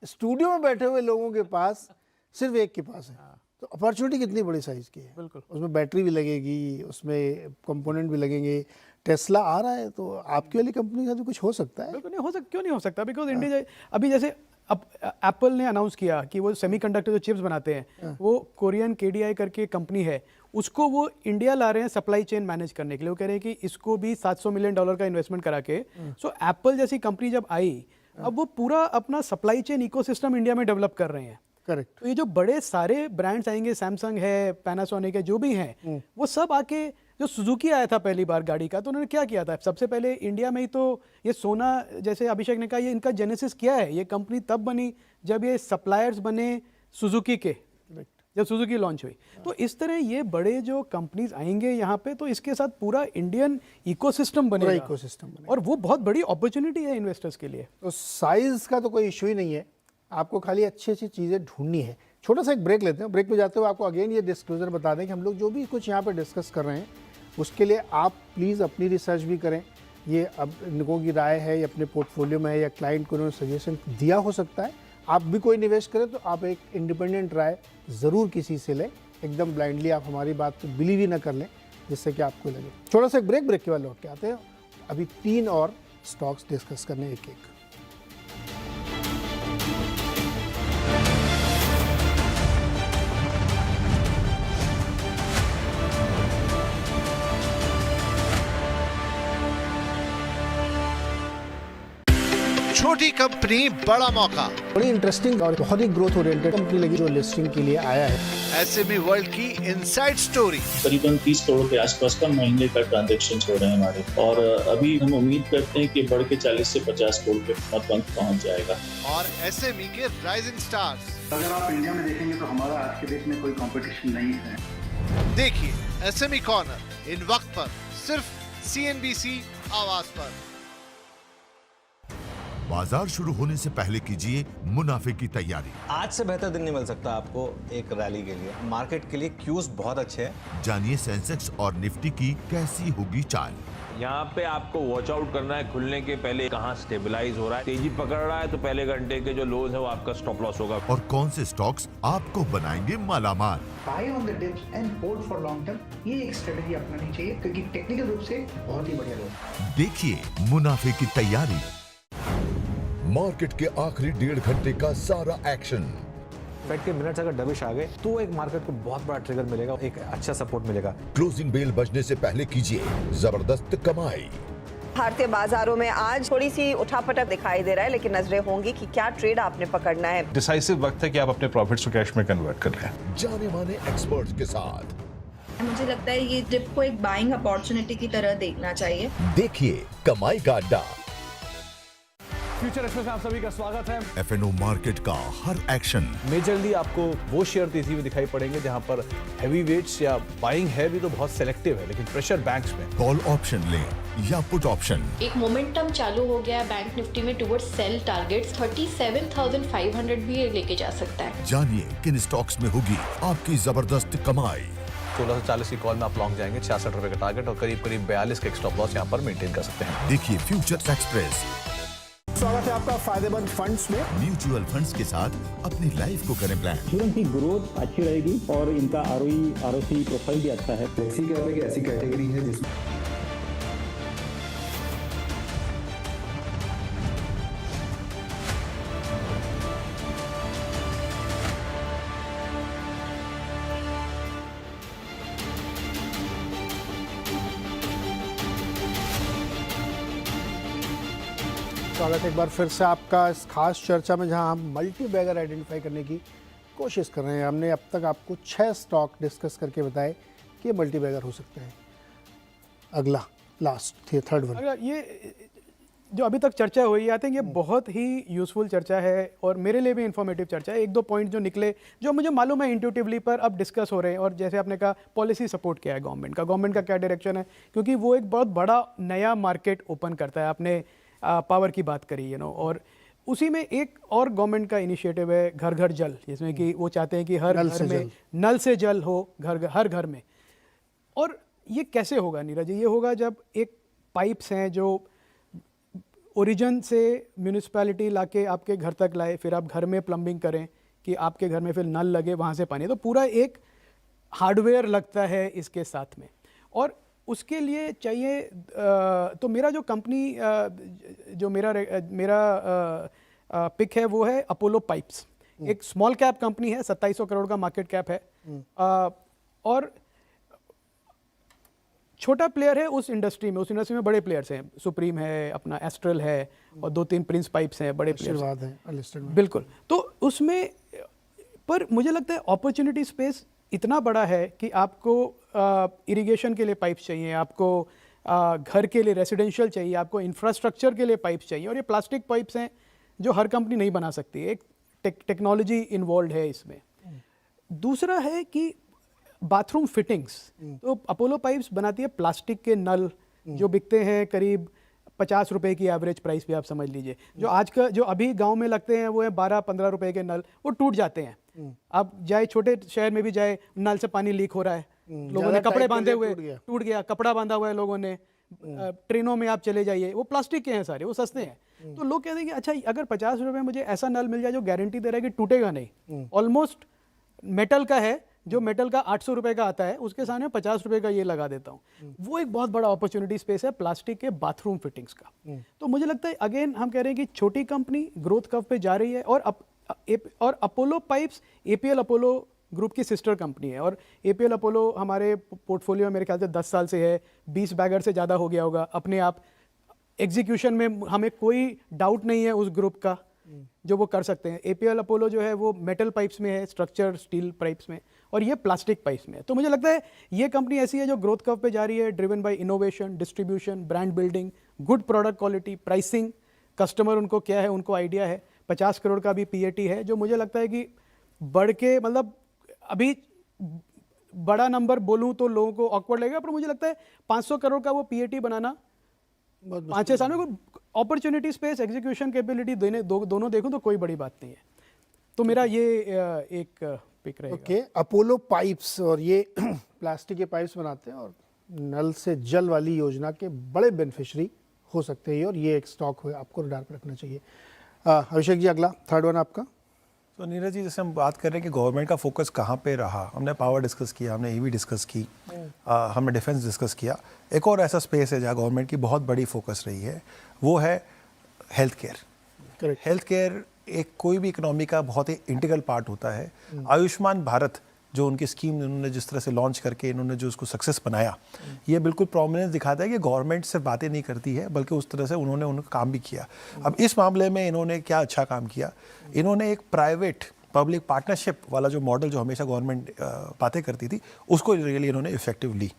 स्टूडियो में बैठे हुए लोगों के पास सिर्फ एक के पास है, तो अपॉर्चुनिटी कितनी बड़ी साइज की है। बिल्कुल, उसमें बैटरी भी लगेगी, उसमें कंपोनेंट भी लगेंगे। टेस्ला आ रहा है तो आपकी वाली कंपनी का तो कुछ हो सकता है। बिल्कुल नहीं हो सकता, क्यों नहीं हो सकता? बिकॉज इंडिया अभी जैसे अब एप्पल ने अनाउंस किया कि वो सेमीकंडक्टर जो चिप्स बनाते हैं वो कोरियन KDI करके कंपनी है, उसको वो इंडिया ला रहे हैं सप्लाई चेन मैनेज करने के लिए। वो कह रहे हैं कि इसको भी $700 मिलियन का इन्वेस्टमेंट करा के। सो एप्पल जैसी कंपनी जब आई, अब वो पूरा अपना सप्लाई चेन इकोसिस्टम इंडिया में डेवलप कर रहे हैं। करेक्ट। तो ये जो बड़े सारे ब्रांड्स आएंगे, सैमसंग है, पैनासोनिक है, जो भी हैं, वो सब आके, जो सुजुकी आया था पहली बार गाड़ी का, तो उन्होंने क्या किया था, सबसे पहले इंडिया में ही तो ये सोना, जैसे अभिषेक ने कहा, ये इनका जेनेसिस क्या है, ये कंपनी तब बनी जब ये सप्लायर्स बने सुजुकी के, जब सुजुकी लॉन्च हुई। तो इस तरह ये बड़े जो कंपनीज आएंगे यहाँ पे, तो इसके साथ पूरा इंडियन इकोसिस्टम बनेगा, और वो बहुत बड़ी अपॉर्चुनिटी है इन्वेस्टर्स के लिए। तो साइज का तो कोई इशू ही नहीं है, आपको खाली अच्छी अच्छी चीज़ें ढूंढनी है। छोटा सा एक ब्रेक लेते हैं, ब्रेक में जाते हुए आपको अगेन ये डिस्क्लोजर बता दें कि हम लोग जो भी कुछ यहाँ पे डिस्कस कर रहे हैं उसके लिए आप प्लीज़ अपनी रिसर्च भी करें। ये अब लोगों की राय है, ये अपने पोर्टफोलियो में है या क्लाइंट को उन्होंने सजेशन दिया हो सकता है। आप भी कोई निवेश करें तो आप एक इंडिपेंडेंट राय ज़रूर किसी से लें, एकदम ब्लाइंडली आप हमारी बात को बिलीव ही ना कर लें जिससे कि आपको लगे। छोटा सा एक ब्रेक के बाद लौट के आते हैं, अभी 3 और स्टॉक्स डिस्कस करने एक एक। छोटी कंपनी बड़ा मौका, बड़ी इंटरेस्टिंग और बहुत ही ग्रोथ ओरिएंटेड कंपनी लगी जो लिस्टिंग के लिए आया है। SME वर्ल्ड की इनसाइड स्टोरी। करीबन 30 करोड़ के आसपास का महीने का ट्रांजैक्शन हो रहे हैं हमारे, और अभी हम उम्मीद करते हैं कि बढ़ के 40 से 50 करोड़ के अंक पहुंच जाएगा। और SME के राइजिंग स्टार्स। अगर आप इंडिया में देखेंगे तो हमारा आज के देश में कोई कंपटीशन नहीं है। देखिए SME कॉर्नर इन वक्त पर सिर्फ CNBC आवाज पर। बाजार शुरू होने से पहले कीजिए मुनाफे की तैयारी। आज से बेहतर दिन नहीं मिल सकता आपको एक रैली के लिए। मार्केट के लिए क्यूज बहुत अच्छे हैं। जानिए सेंसेक्स और निफ्टी की कैसी होगी चाल। यहाँ पे आपको वॉच आउट करना है खुलने के पहले कहाँ स्टेबलाइज हो रहा है। तेजी पकड़ रहा है तो पहले घंटे के जो लोज है वो आपका स्टॉप लॉस होगा। और कौन से स्टॉक्स आपको बनाएंगे मालामाल। Buy on the dips and hold for long term, ये एक स्ट्रेटजी अपनानी चाहिए क्योंकि टेक्निकल रूप से बहुत ही बढ़िया लोग। देखिए मुनाफे की तैयारी। मार्केट के आखिरी 1.5 घंटे का सारा एक्शन। फेड के मिनट्स अगर डबिश आ गए तो एक मार्केट को बहुत बड़ा ट्रिगर मिलेगा, एक अच्छा सपोर्ट मिलेगा। क्लोजिंग बेल बजने से पहले कीजिए जबरदस्त कमाई। भारतीय बाजारों में आज थोड़ी सी उठापटक दिखाई दे रहा है, लेकिन नजरें होंगी कि क्या ट्रेड आपने पकड़ना है। डिसाइसिव वक्त है कि आप अपने प्रॉफिट्स को कैश में कन्वर्ट कर लें। जाने माने एक्सपर्ट्स के साथ। मुझे लगता है ये डिप को एक बाइंग अपॉर्चुनिटी की तरह देखना चाहिए। देखिए कमाई का अड्डा। फ्यूचर एक्सप्रेस में आप सभी का स्वागत है। FNO मार्केट का हर एक्शन। मेजरली आपको वो शेयर तेजी में दिखाई पड़ेंगे जहां पर हैवी वेट्स या बाइंग है भी तो बहुत सेलेक्टिव है, लेकिन प्रेशर बैंक्स में। कॉल ऑप्शन लें या पुट ऑप्शन। एक मोमेंटम चालू हो गया बैंक निफ्टी में टुवर्ड्स सेल टारगेट्स 37,500 भी लेके जा सकता है। जानिए किन स्टॉक्स में होगी आपकी जबरदस्त कमाई। 1640 की कॉल में आप लॉन्ग जाएंगे, 66 रुपए का टारगेट और करीब 42 का स्टॉप लॉस यहाँ पर मेंटेन कर सकते हैं। देखिए फ्यूचर एक्सप्रेस। स्वागत है आपका फायदेमंद फंड्स में। म्यूचुअल फंड्स के साथ अपनी लाइफ को करें प्लान। इंश्योरेंस की ग्रोथ अच्छी रहेगी और इनका ROE प्रोफाइल भी अच्छा है। फ्लेक्सी कैप एक ऐसी कैटेगरी है जिसमें स्वागत एक बार फिर से आपका इस खास चर्चा में, जहां हम मल्टी बैगर आइडेंटिफाई करने की कोशिश कर रहे हैं। हमने अब तक आपको 6 स्टॉक डिस्कस करके बताए कि ये मल्टी बैगर हो सकते हैं। अगला लास्ट थर्ड वन, अगर ये जो अभी तक चर्चा हुई, आई थिंक ये बहुत ही यूज़फुल चर्चा है और मेरे लिए भी इन्फॉर्मेटिव चर्चा है। 1-2 पॉइंट जो निकले, जो मुझे मालूम है इंट्यूटिवली, पर अब डिस्कस हो रहे हैं। और जैसे आपने कहा, पॉलिसी सपोर्ट क्या है गवर्नमेंट का क्या डायरेक्शन है, क्योंकि वो एक बहुत बड़ा नया मार्केट ओपन करता है। आपने पावर की बात करी, और उसी में एक और गवर्नमेंट का इनिशिएटिव है घर घर जल, जिसमें कि वो चाहते हैं कि हर घर में नल से जल हो, हर घर में। और ये कैसे होगा नीरज जी? ये होगा जब एक पाइप्स हैं जो ओरिजिन से म्यूनिसिपैलिटी लाके आपके घर तक लाए, फिर आप घर में प्लम्बिंग करें कि आपके घर में फिर नल लगे, वहाँ से पानी। तो पूरा एक हार्डवेयर लगता है इसके साथ में, और उसके लिए चाहिए तो मेरा जो कंपनी जो मेरा पिक है वो है अपोलो पाइप्स। एक स्मॉल कैप कंपनी है, 2700 करोड़ का मार्केट कैप है, और छोटा प्लेयर है उस इंडस्ट्री में बड़े प्लेयर्स हैं। सुप्रीम है, अपना एस्ट्रल है, और 2-3 प्रिंस पाइप्स हैं, बड़े प्लेयर्स हैं। बिल्कुल। तो उसमें पर मुझे लगता है अपॉर्चुनिटी स्पेस इतना बड़ा है कि आपको इरिगेशन के लिए पाइप्स चाहिए, आपको घर के लिए रेसिडेंशियल चाहिए, आपको इंफ्रास्ट्रक्चर के लिए पाइप्स चाहिए, और ये प्लास्टिक पाइप्स हैं जो हर कंपनी नहीं बना सकती। एक टेक्नोलॉजी इन्वॉल्व है इसमें। दूसरा है कि बाथरूम फिटिंग्स, तो अपोलो पाइप्स बनाती है प्लास्टिक के नल, जो बिकते हैं करीब 50 रुपए की एवरेज प्राइस भी, आप समझ लीजिए। जो अभी गांव में लगते हैं वो है 12-15 रुपए के नल, वो टूट जाते हैं। आप जाए छोटे शहर में भी जाए, नल से पानी लीक हो रहा है, लोगों ने कपड़े बांधे हुए, टूट गया, कपड़ा बांधा हुआ है लोगों ने। ट्रेनों में आप चले जाइए, वो प्लास्टिक के हैं सारे, वो सस्ते हैं। तो लोग कहते हैं कि अच्छा, अगर 50 रुपए में मुझे ऐसा नल मिल जाए जो गारंटी दे रहा है कि टूटेगा नहीं, ऑलमोस्ट मेटल का है, जो मेटल का 800 रुपए का आता है, उसके सामने 50 रुपए का ये लगा देता हूँ। वो एक बहुत बड़ा अपॉर्चुनिटी स्पेस है प्लास्टिक के बाथरूम फिटिंग्स का। तो मुझे लगता है अगेन हम कह रहे हैं कि छोटी कंपनी ग्रोथ कर्व पे जा रही है, और Apollo pipes APL Apollo group की सिस्टर कंपनी है। और APL अपोलो हमारे पोर्टफोलियो में मेरे ख्याल से 10 साल से है, 20 बैगर से ज़्यादा हो गया होगा अपने आप। एग्जीक्यूशन में हमें कोई डाउट नहीं है उस ग्रुप का, जो वो कर सकते हैं। APL अपोलो जो है वो मेटल पाइप्स में है, स्ट्रक्चर स्टील पाइप्स में, और ये प्लास्टिक पाइप्स में है। तो मुझे लगता है ये कंपनी ऐसी है जो ग्रोथ कर्व पे जा रही है, driven by innovation, distribution, brand building, good product quality, pricing, customer उनको क्या है, उनको आइडिया है। 50 करोड़ का भी PAT है, जो मुझे लगता है कि बढ़ के, मतलब अभी बड़ा नंबर बोलूं तो लोगों को ऑकवर्ड लगेगा, पर मुझे लगता है 500 करोड़ का वो पीएटी बनाना 5-6 साल में, अपॉर्चुनिटी स्पेस, एग्जीक्यूशन कैपेबिलिटी दोनों देखूं तो कोई बड़ी बात नहीं है। तो मेरा ये एक पिक रहेगा। ओके, अपोलो पाइप्स, और ये प्लास्टिक के पाइप्स बनाते हैं और नल से जल वाली योजना के बड़े बेनिफिशरी हो सकते हैं, और ये एक स्टॉक हो आपको रडार पर रखना चाहिए। अभिषेक जी, अगला थर्ड वन आपका। तो नीरज जी, जैसे हम बात कर रहे हैं कि गवर्नमेंट का फोकस कहाँ पे रहा, हमने पावर डिस्कस किया, हमने ईवी डिस्कस की, हमने डिफेंस डिस्कस किया। एक और ऐसा स्पेस है जहाँ गवर्नमेंट की बहुत बड़ी फोकस रही है, वो है हेल्थ केयर। हेल्थ केयर एक कोई भी इकोनॉमी का बहुत ही इंटीग्रल पार्ट होता है। आयुष्मान भारत जो उनकी स्कीम इन्होंने जिस तरह से लॉन्च करके इन्होंने जो उसको सक्सेस बनाया, ये बिल्कुल प्रोमिनेंस दिखाता है कि गवर्नमेंट सिर्फ बातें नहीं करती है, बल्कि उस तरह से उन्होंने उनका काम भी किया। अब इस मामले में इन्होंने क्या अच्छा काम किया, इन्होंने एक प्राइवेट पब्लिक पार्टनरशिप वाला जो मॉडल जो हमेशा गवर्नमेंट बातें करती थी, उसको रियली इन्होंने इफेक्टिव ली।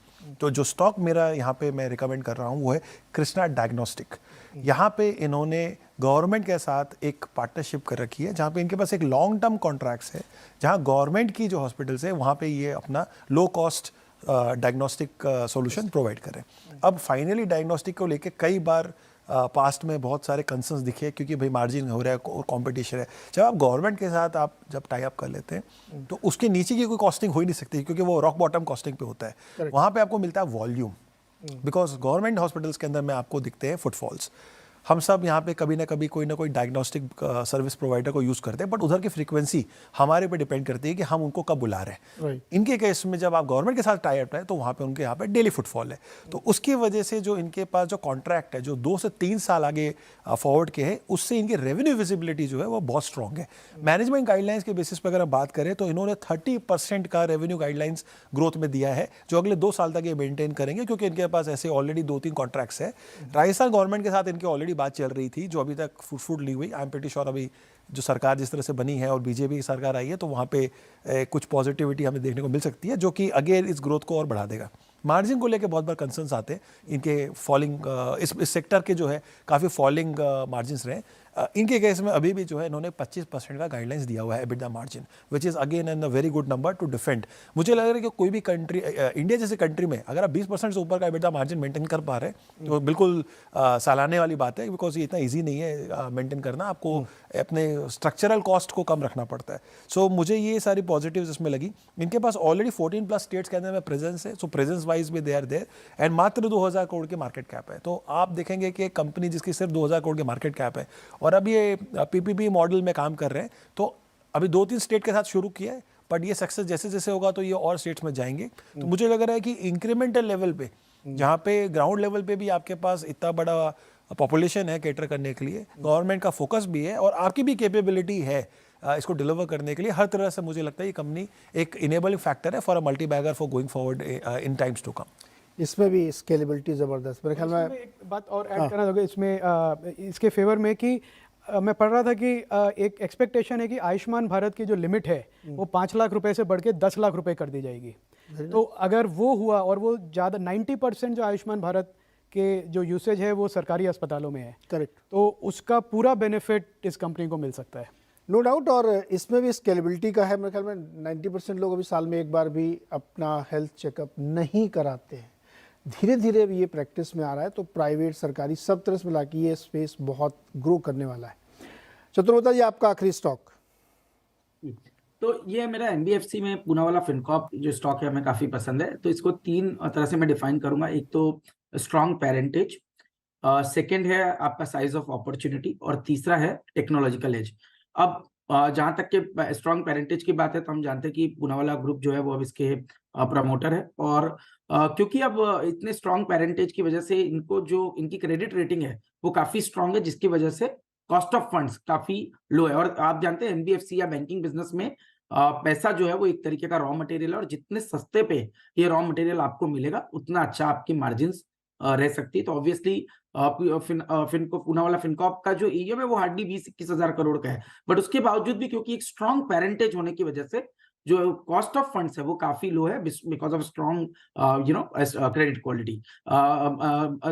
तो जो स्टॉक मेरा यहाँ पे मैं रिकमेंड कर रहा हूँ वो है कृष्णा डायग्नोस्टिक। यहाँ पे इन्होंने गवर्नमेंट के साथ एक पार्टनरशिप कर रखी है, जहाँ पे इनके पास एक लॉन्ग टर्म कॉन्ट्रैक्ट्स है, जहाँ गवर्नमेंट की जो हॉस्पिटल्स है वहाँ पे ये अपना low cost diagnostic solution provide करें। अब फाइनली डायग्नोस्टिक को लेके कई बार पास्ट में बहुत सारे कंसर्न्स दिखे, क्योंकि भाई मार्जिन हो रहा है और कंपटीशन है। जब आप गवर्नमेंट के साथ आप जब टाई अप कर लेते हैं तो उसके नीचे की कोई कॉस्टिंग हो ही नहीं सकती, क्योंकि वो रॉक बॉटम कॉस्टिंग पे होता है। वहाँ पे आपको मिलता है वॉल्यूम, बिकॉज गवर्नमेंट हॉस्पिटल्स के अंदर में आपको दिखते हैं फुटफॉल्स। हम सब यहाँ पे कभी ना कभी कोई ना कोई डायग्नोस्टिक सर्विस प्रोवाइडर को यूज़ करते हैं, बट उधर की फ्रीक्वेंसी हमारे पे डिपेंड करती है कि हम उनको कब बुला रहे हैं। इनके केस में जब आप गवर्नमेंट के साथ टाई अप है तो वहाँ पे उनके यहाँ पे डेली फुटफॉल है, तो उसकी वजह से जो इनके पास जो कॉन्ट्रैक्ट है जो 2 से 3 साल आगे फॉरवर्ड के है, उससे इनकी रेवेन्यू विजिबिलिटी जो है वो बहुत स्ट्रॉन्ग है। मैनेजमेंट गाइडलाइंस के बेसिस पर अगर हम बात करें तो इन्होंने 30% का रेवेन्यू गाइडलाइंस ग्रोथ में दिया है, जो अगले 2 साल तक ये मेंटेन करेंगे, क्योंकि इनके पास ऐसे ऑलरेडी 2-3 कॉन्ट्रैक्ट्स है। राजस्थान गवर्नमेंट के साथ इनकी ऑलरेडी बात चल रही थी, जो अभी तक फुट ली हुई। आई एम प्रीटी श्योर अभी जो सरकार जिस तरह से बनी है और बीजेपी की सरकार आई है, तो वहाँ पे कुछ पॉजिटिविटी हमें देखने को मिल सकती है, जो कि अगेन इस ग्रोथ को और बढ़ा देगा। मार्जिन को लेकर बहुत बार कंसर्न्स आते हैं, इनके फॉलिंग इस सेक्टर के जो है काफ़ी फॉलिंग मार्जिन्स रहे। इनके केस में अभी भी जो है इन्होंने 25% का गाइडलाइंस दिया हुआ है EBITDA margin, which is again an a very good number to defend. मुझे लग रहा है कि कोई भी कंट्री, इंडिया जैसे कंट्री में अगर आप 20% से ऊपर का एबिटा मार्जिन मेंटेन कर पा रहे हैं तो बिल्कुल सालाने वाली बात है, बिकॉज ये इतना ईजी नहीं है मेंटेन करना, आपको अपने स्ट्रक्चरल कॉस्ट को कम रखना पड़ता है। सो मुझे ये सारी पॉजिटिव्स इसमें लगी। इनके पास ऑलरेडी 14+ स्टेट्स के अंदर में प्रेजेंस है, सो प्रेजेंस वाइज भी दे आर देयर, एंड मात्र 2000 करोड़ की मार्केट कैप है। तो आप देखेंगे कि एक कंपनी जिसकी सिर्फ 2000 करोड़ की मार्केट कैप है और अब ये पीपीपी मॉडल में काम कर रहे हैं, तो अभी 2-3 स्टेट के साथ शुरू किया है, बट ये सक्सेस जैसे जैसे होगा तो ये और स्टेट्स में जाएंगे। तो मुझे लग रहा है कि इंक्रीमेंटल लेवल पे, जहाँ पे ग्राउंड लेवल पे भी आपके पास इतना बड़ा पॉपुलेशन है कैटर करने के लिए, गवर्नमेंट का फोकस भी है और आपकी भी कैपेबिलिटी है इसको डिलीवर करने के लिए, हर तरह से मुझे लगता है ये कंपनी एक इनेबलिंग फैक्टर है for a multi bagger for going forward in times to come. इसमें भी स्केलेबिलिटी ज़बरदस्त, मेरे ख्याल में एक बात और ऐड करना होगा इसमें, इसके फेवर में कि मैं पढ़ रहा था कि एक एक्सपेक्टेशन है कि आयुष्मान भारत की जो लिमिट है वो 5 लाख रुपए से बढ़ के 10 लाख रुपए कर दी जाएगी। तो अगर वो हुआ और वो ज़्यादा 90% जो आयुष्मान भारत के जो यूसेज है वो सरकारी अस्पतालों में है, करेक्ट, तो उसका पूरा बेनिफिट इस कंपनी को मिल सकता है। No doubt. और इसमें भी स्केलेबिलिटी का है, मेरे ख्याल में 90% लोग अभी साल में एक बार भी अपना हेल्थ चेकअप नहीं कराते हैं। धीरे धीरे ये प्रैक्टिस में आ रहा है, तो प्राइवेट सरकारी सब तरह से मिला के ये स्पेस बहुत ग्रो करने वाला है। चतुर्वेदा जी, आपका आखिरी स्टॉक। तो ये मेरा एनबीएफसी में पूना वाला फिनकॉर्प जो स्टॉक है हमें काफी पसंद है। तो इसको 3 तरह से मैं डिफाइन करूंगा। एक तो स्ट्रॉन्ग पेरेंटेज, सेकंड है आपका साइज ऑफ अपॉर्चुनिटी, और तीसरा है टेक्नोलॉजिकल एज। अब जहां तक के स्ट्रॉन्ग पेरेंटेज की बात है तो हम जानते हैं कि पूनावाला ग्रुप जो है वो अब इसके प्रमोटर है, और क्योंकि अब इतने स्ट्रॉन्ग पेरेंटेज की वजह से इनको जो इनकी क्रेडिट रेटिंग है वो काफी स्ट्रॉन्ग है, जिसकी वजह से कॉस्ट ऑफ फंड्स काफी लो है। और आप जानते हैं एनबीएफसी या बैंकिंग बिजनेस में पैसा जो है वो एक तरीके का रॉ मटेरियल है, और जितने सस्ते पे ये रॉ मटेरियल आपको मिलेगा उतना अच्छा आपकी मार्जिन्स रह सकती है। तो ऑब्वियसली पूना वाला फिनकॉर्प का जो ईएम है वो हार्डली 20-21 हजार करोड़ का है, बट उसके बावजूद भी क्योंकि एक स्ट्रॉन्ग पेरेंटेज होने की वजह से जो कॉस्ट ऑफ फंड्स है वो काफी लो है because of strong credit quality.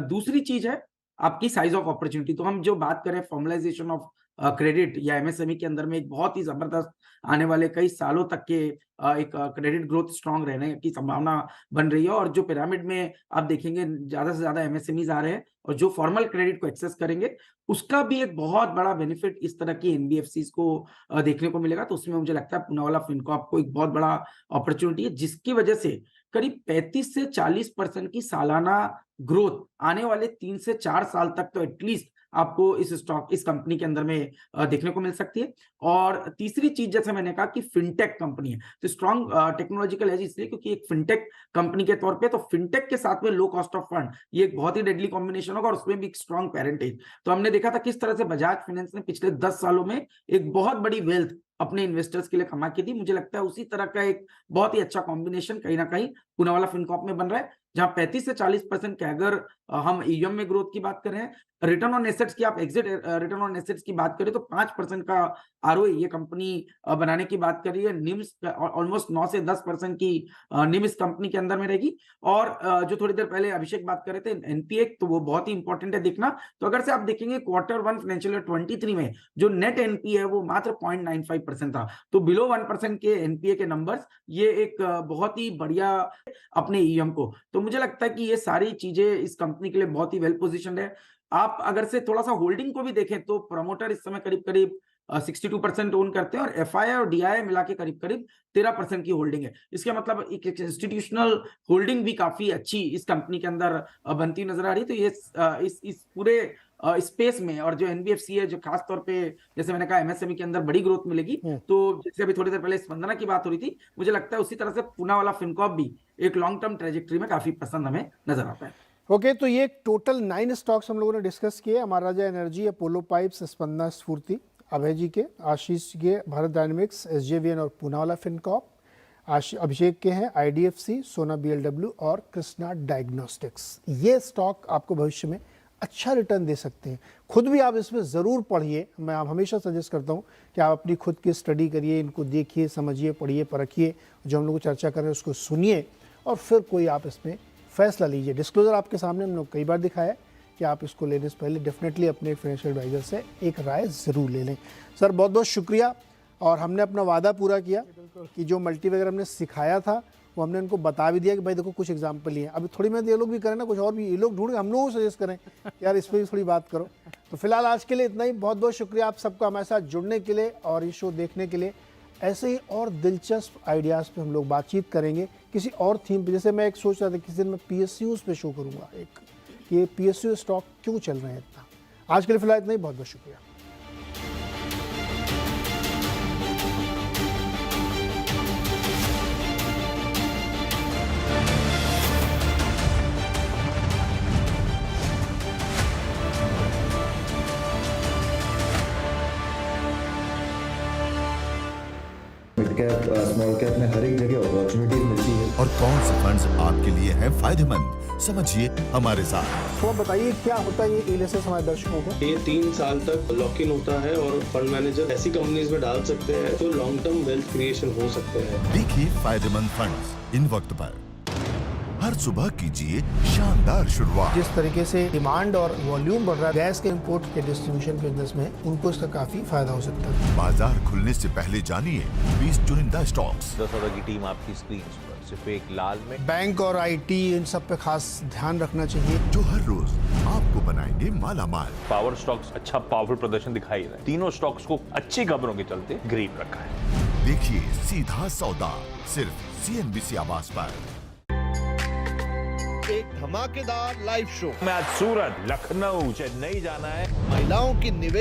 दूसरी चीज है आपकी साइज ऑफ अपॉर्चुनिटी। तो हम जो बात करें फॉर्मलाइजेशन ऑफ क्रेडिट या एमएसएमई के अंदर में एक बहुत ही जबरदस्त आने वाले कई सालों तक के एक क्रेडिट ग्रोथ स्ट्रांग रहने की संभावना बन रही है। और जो पिरामिड में आप देखेंगे ज्यादा से ज्यादा एमएसएमईज आ रहे हैं और जो फॉर्मल क्रेडिट को एक्सेस करेंगे उसका भी एक बहुत बड़ा बेनिफिट इस तरह की एनबीएफसीज को देखने को मिलेगा। तो उसमें मुझे लगता है पूनावाला फिनकॉर्प को एक बहुत बड़ा अपॉर्चुनिटी है, जिसकी वजह से करीब 35 से 40% की सालाना ग्रोथ आने वाले 3 से 4 साल तक तो एटलीस्ट आपको इस कंपनी के अंदर में देखने को मिल सकती है। और तीसरी चीज जैसे मैंने कहा कि फिनटेक कंपनी है, तो स्ट्रॉन्ग टेक्नोलॉजिकल एज इसलिए क्योंकि एक फिनटेक कंपनी के तौर पे तो फिनटेक के साथ में लो कॉस्ट ऑफ फंड ये एक बहुत ही डेडली कॉम्बिनेशन होगा और उसमें भी एक स्ट्रॉन्ग पेरेंटेज। तो हमने देखा था किस तरह से बजाज फाइनेंस ने पिछले 10 सालों में एक बहुत बड़ी वेल्थ अपने इन्वेस्टर्स के लिए कमा के दी। मुझे लगता है उसी तरह का एक बहुत ही अच्छा कॉम्बिनेशन कहीं ना कहीं पूनावाला फिनकॉर्प में बन रहा है, जहां 35 से 40% के अगर हम ईएम में ग्रोथ की बात कर रहे हैं, रिटर्न ऑन एसेट्स की आप एग्जिट रिटर्न ऑन एसेट्स की बात करें तो 5% का आरओई ये कंपनी बनाने की बात कर रही है। निम्स ऑलमोस्ट 9 से 10% की निम इस कंपनी के अंदर में रहेगी। और जो थोड़ी देर पहले अभिषेक बात कर रहे थे एनपीए, तो वो बहुत ही इंपॉर्टेंट है देखना। तो अगर से आप देखेंगे Q1 फाइनेंशियल ईयर 23 में जो नेट एनपीए है वो मात्र 0.95% था, तो बिलो 1% के एनपीए के नंबर्स ये एक बहुत ही बढ़िया अपने ईएम को। तो मुझे लगता है कि ये सारी चीजें इस कंपनी के लिए बहुत ही वेल पोजिशन्ड है। आप अगर से थोड़ा सा होल्डिंग को भी देखें तो प्रमोटर इस समय करीब करीब 62% ओन करते हैं और एफआईआई और डीआईआई मिला के करीब करीब 13% की होल्डिंग है। इसका मतलब एक इंस्टीट्यूशनल होल्डिंग भी काफी अच्छी इस कंपनी के अंदर बनती नजर आ रही। तो ये इस पूरे स्पेस में और जो एनबीएफसी है जो खास तौर पे जैसे मैंने कहा एमएसएमई के अंदर बड़ी ग्रोथ मिलेगी, तो जैसे अभी थोड़ी देर पहले स्पंदना की बात हो रही थी, मुझे लगता है उसी तरह से पूनावाला फिनकॉर्प भी एक लॉन्ग टर्म ट्रेजेक्टरी में काफी पसंद हमें नजर आता है। ओके, तो ये टोटल 9 स्टॉक्स हम लोगों ने डिस्कस किए। अमर राजा एनर्जी, अपोलो पाइप्स, स्पंदना स्फूर्ति, अभय जी के, आशीष के भारत डायनेमिक्स, एसजेवीएन और पूनावाला फिनकॉर्प, अभिषेक के हैं आईडीएफसी, सोना बीएलडब्ल्यू और कृष्णा डायग्नोस्टिक्स। ये स्टॉक आपको भविष्य में अच्छा रिटर्न दे सकते हैं। खुद भी आप इसमें ज़रूर पढ़िए। मैं आप हमेशा सजेस्ट करता हूँ कि आप अपनी खुद की स्टडी करिए, इनको देखिए, समझिए, पढ़िए, परखिए, जो हम लोग चर्चा कर रहे हैं उसको सुनिए और फिर कोई आप इसमें फैसला लीजिए। डिस्क्लोजर आपके सामने हम लोग कई बार दिखाया कि आप इसको लेने से पहले डेफिनेटली अपने फाइनेंशियल एडवाइजर से एक राय ज़रूर ले लें। सर बहुत बहुत शुक्रिया। और हमने अपना वादा पूरा किया कि जो मल्टीवैगर हमने सिखाया था वो हमने इनको बता भी दिया कि भाई देखो कुछ एग्जाम्पल ही है। अभी थोड़ी मेहनत ये लोग भी करें ना, कुछ और भी ये लोग ढूंढे, हम लोगों को सजेस्ट करें यार इस पर भी थोड़ी बात करो। तो फिलहाल आज के लिए इतना ही। बहुत बहुत शुक्रिया आप सबका हमारे साथ जुड़ने के लिए और ये शो देखने के लिए। ऐसे ही और दिलचस्प आइडियाज़ पे हम लोग बातचीत करेंगे किसी और थीम पे। जैसे मैं एक सोच रहा था किसी दिन मैं पीएसयूज़ पे शो करूँगा, एक कि ये पीएसयू स्टॉक क्यों चल रहे हैं इतना। आज के लिए फिलहाल इतना ही। बहुत बहुत शुक्रिया। मिड कैप स्मॉल कैप में हर एक जगह अपॉर्चुनिटीज मिलती है। और कौन से फंड्स आपके लिए हैं फायदेमंद, समझिए हमारे साथ। तो बताइए क्या होता है ये इलेसेस हमारे दर्शकों को। ये 3 साल तक लॉक इन होता है और फंड मैनेजर ऐसी कंपनीज में डाल सकते हैं तो लॉन्ग टर्म वेल्थ क्रिएशन हो सकते हैं। देखिए फायदेमंद फंड्स इन वक्त पर। हर सुबह कीजिए शानदार शुरुआत। जिस तरीके से डिमांड और वॉल्यूम बढ़ रहा है गैस के इंपोर्ट के डिस्ट्रीब्यूशन बिजनेस में, उनको इसका काफी फायदा हो सकता है। बाजार खुलने से पहले जानिए 20 चुनिंदा स्टॉक्स। 10 की टीम आपकी स्क्रीन पर सिर्फ एक लाल में। बैंक और आईटी इन सब पे खास ध्यान रखना चाहिए, जो हर रोज आपको बनाएंगे माला माल। पावर स्टॉक्स अच्छा पावरफुल प्रदर्शन दिखाई रहे। तीनों स्टॉक्स को अच्छी खबरों के चलते ग्रीन रखा है। देखिए सीधा सौदा सिर्फ सीएनबीसी आवाज पर। एक धमाकेदार लाइव शो। मैं आज सूरत, लखनऊ, चेन्नई जाना है। महिलाओं की निवेश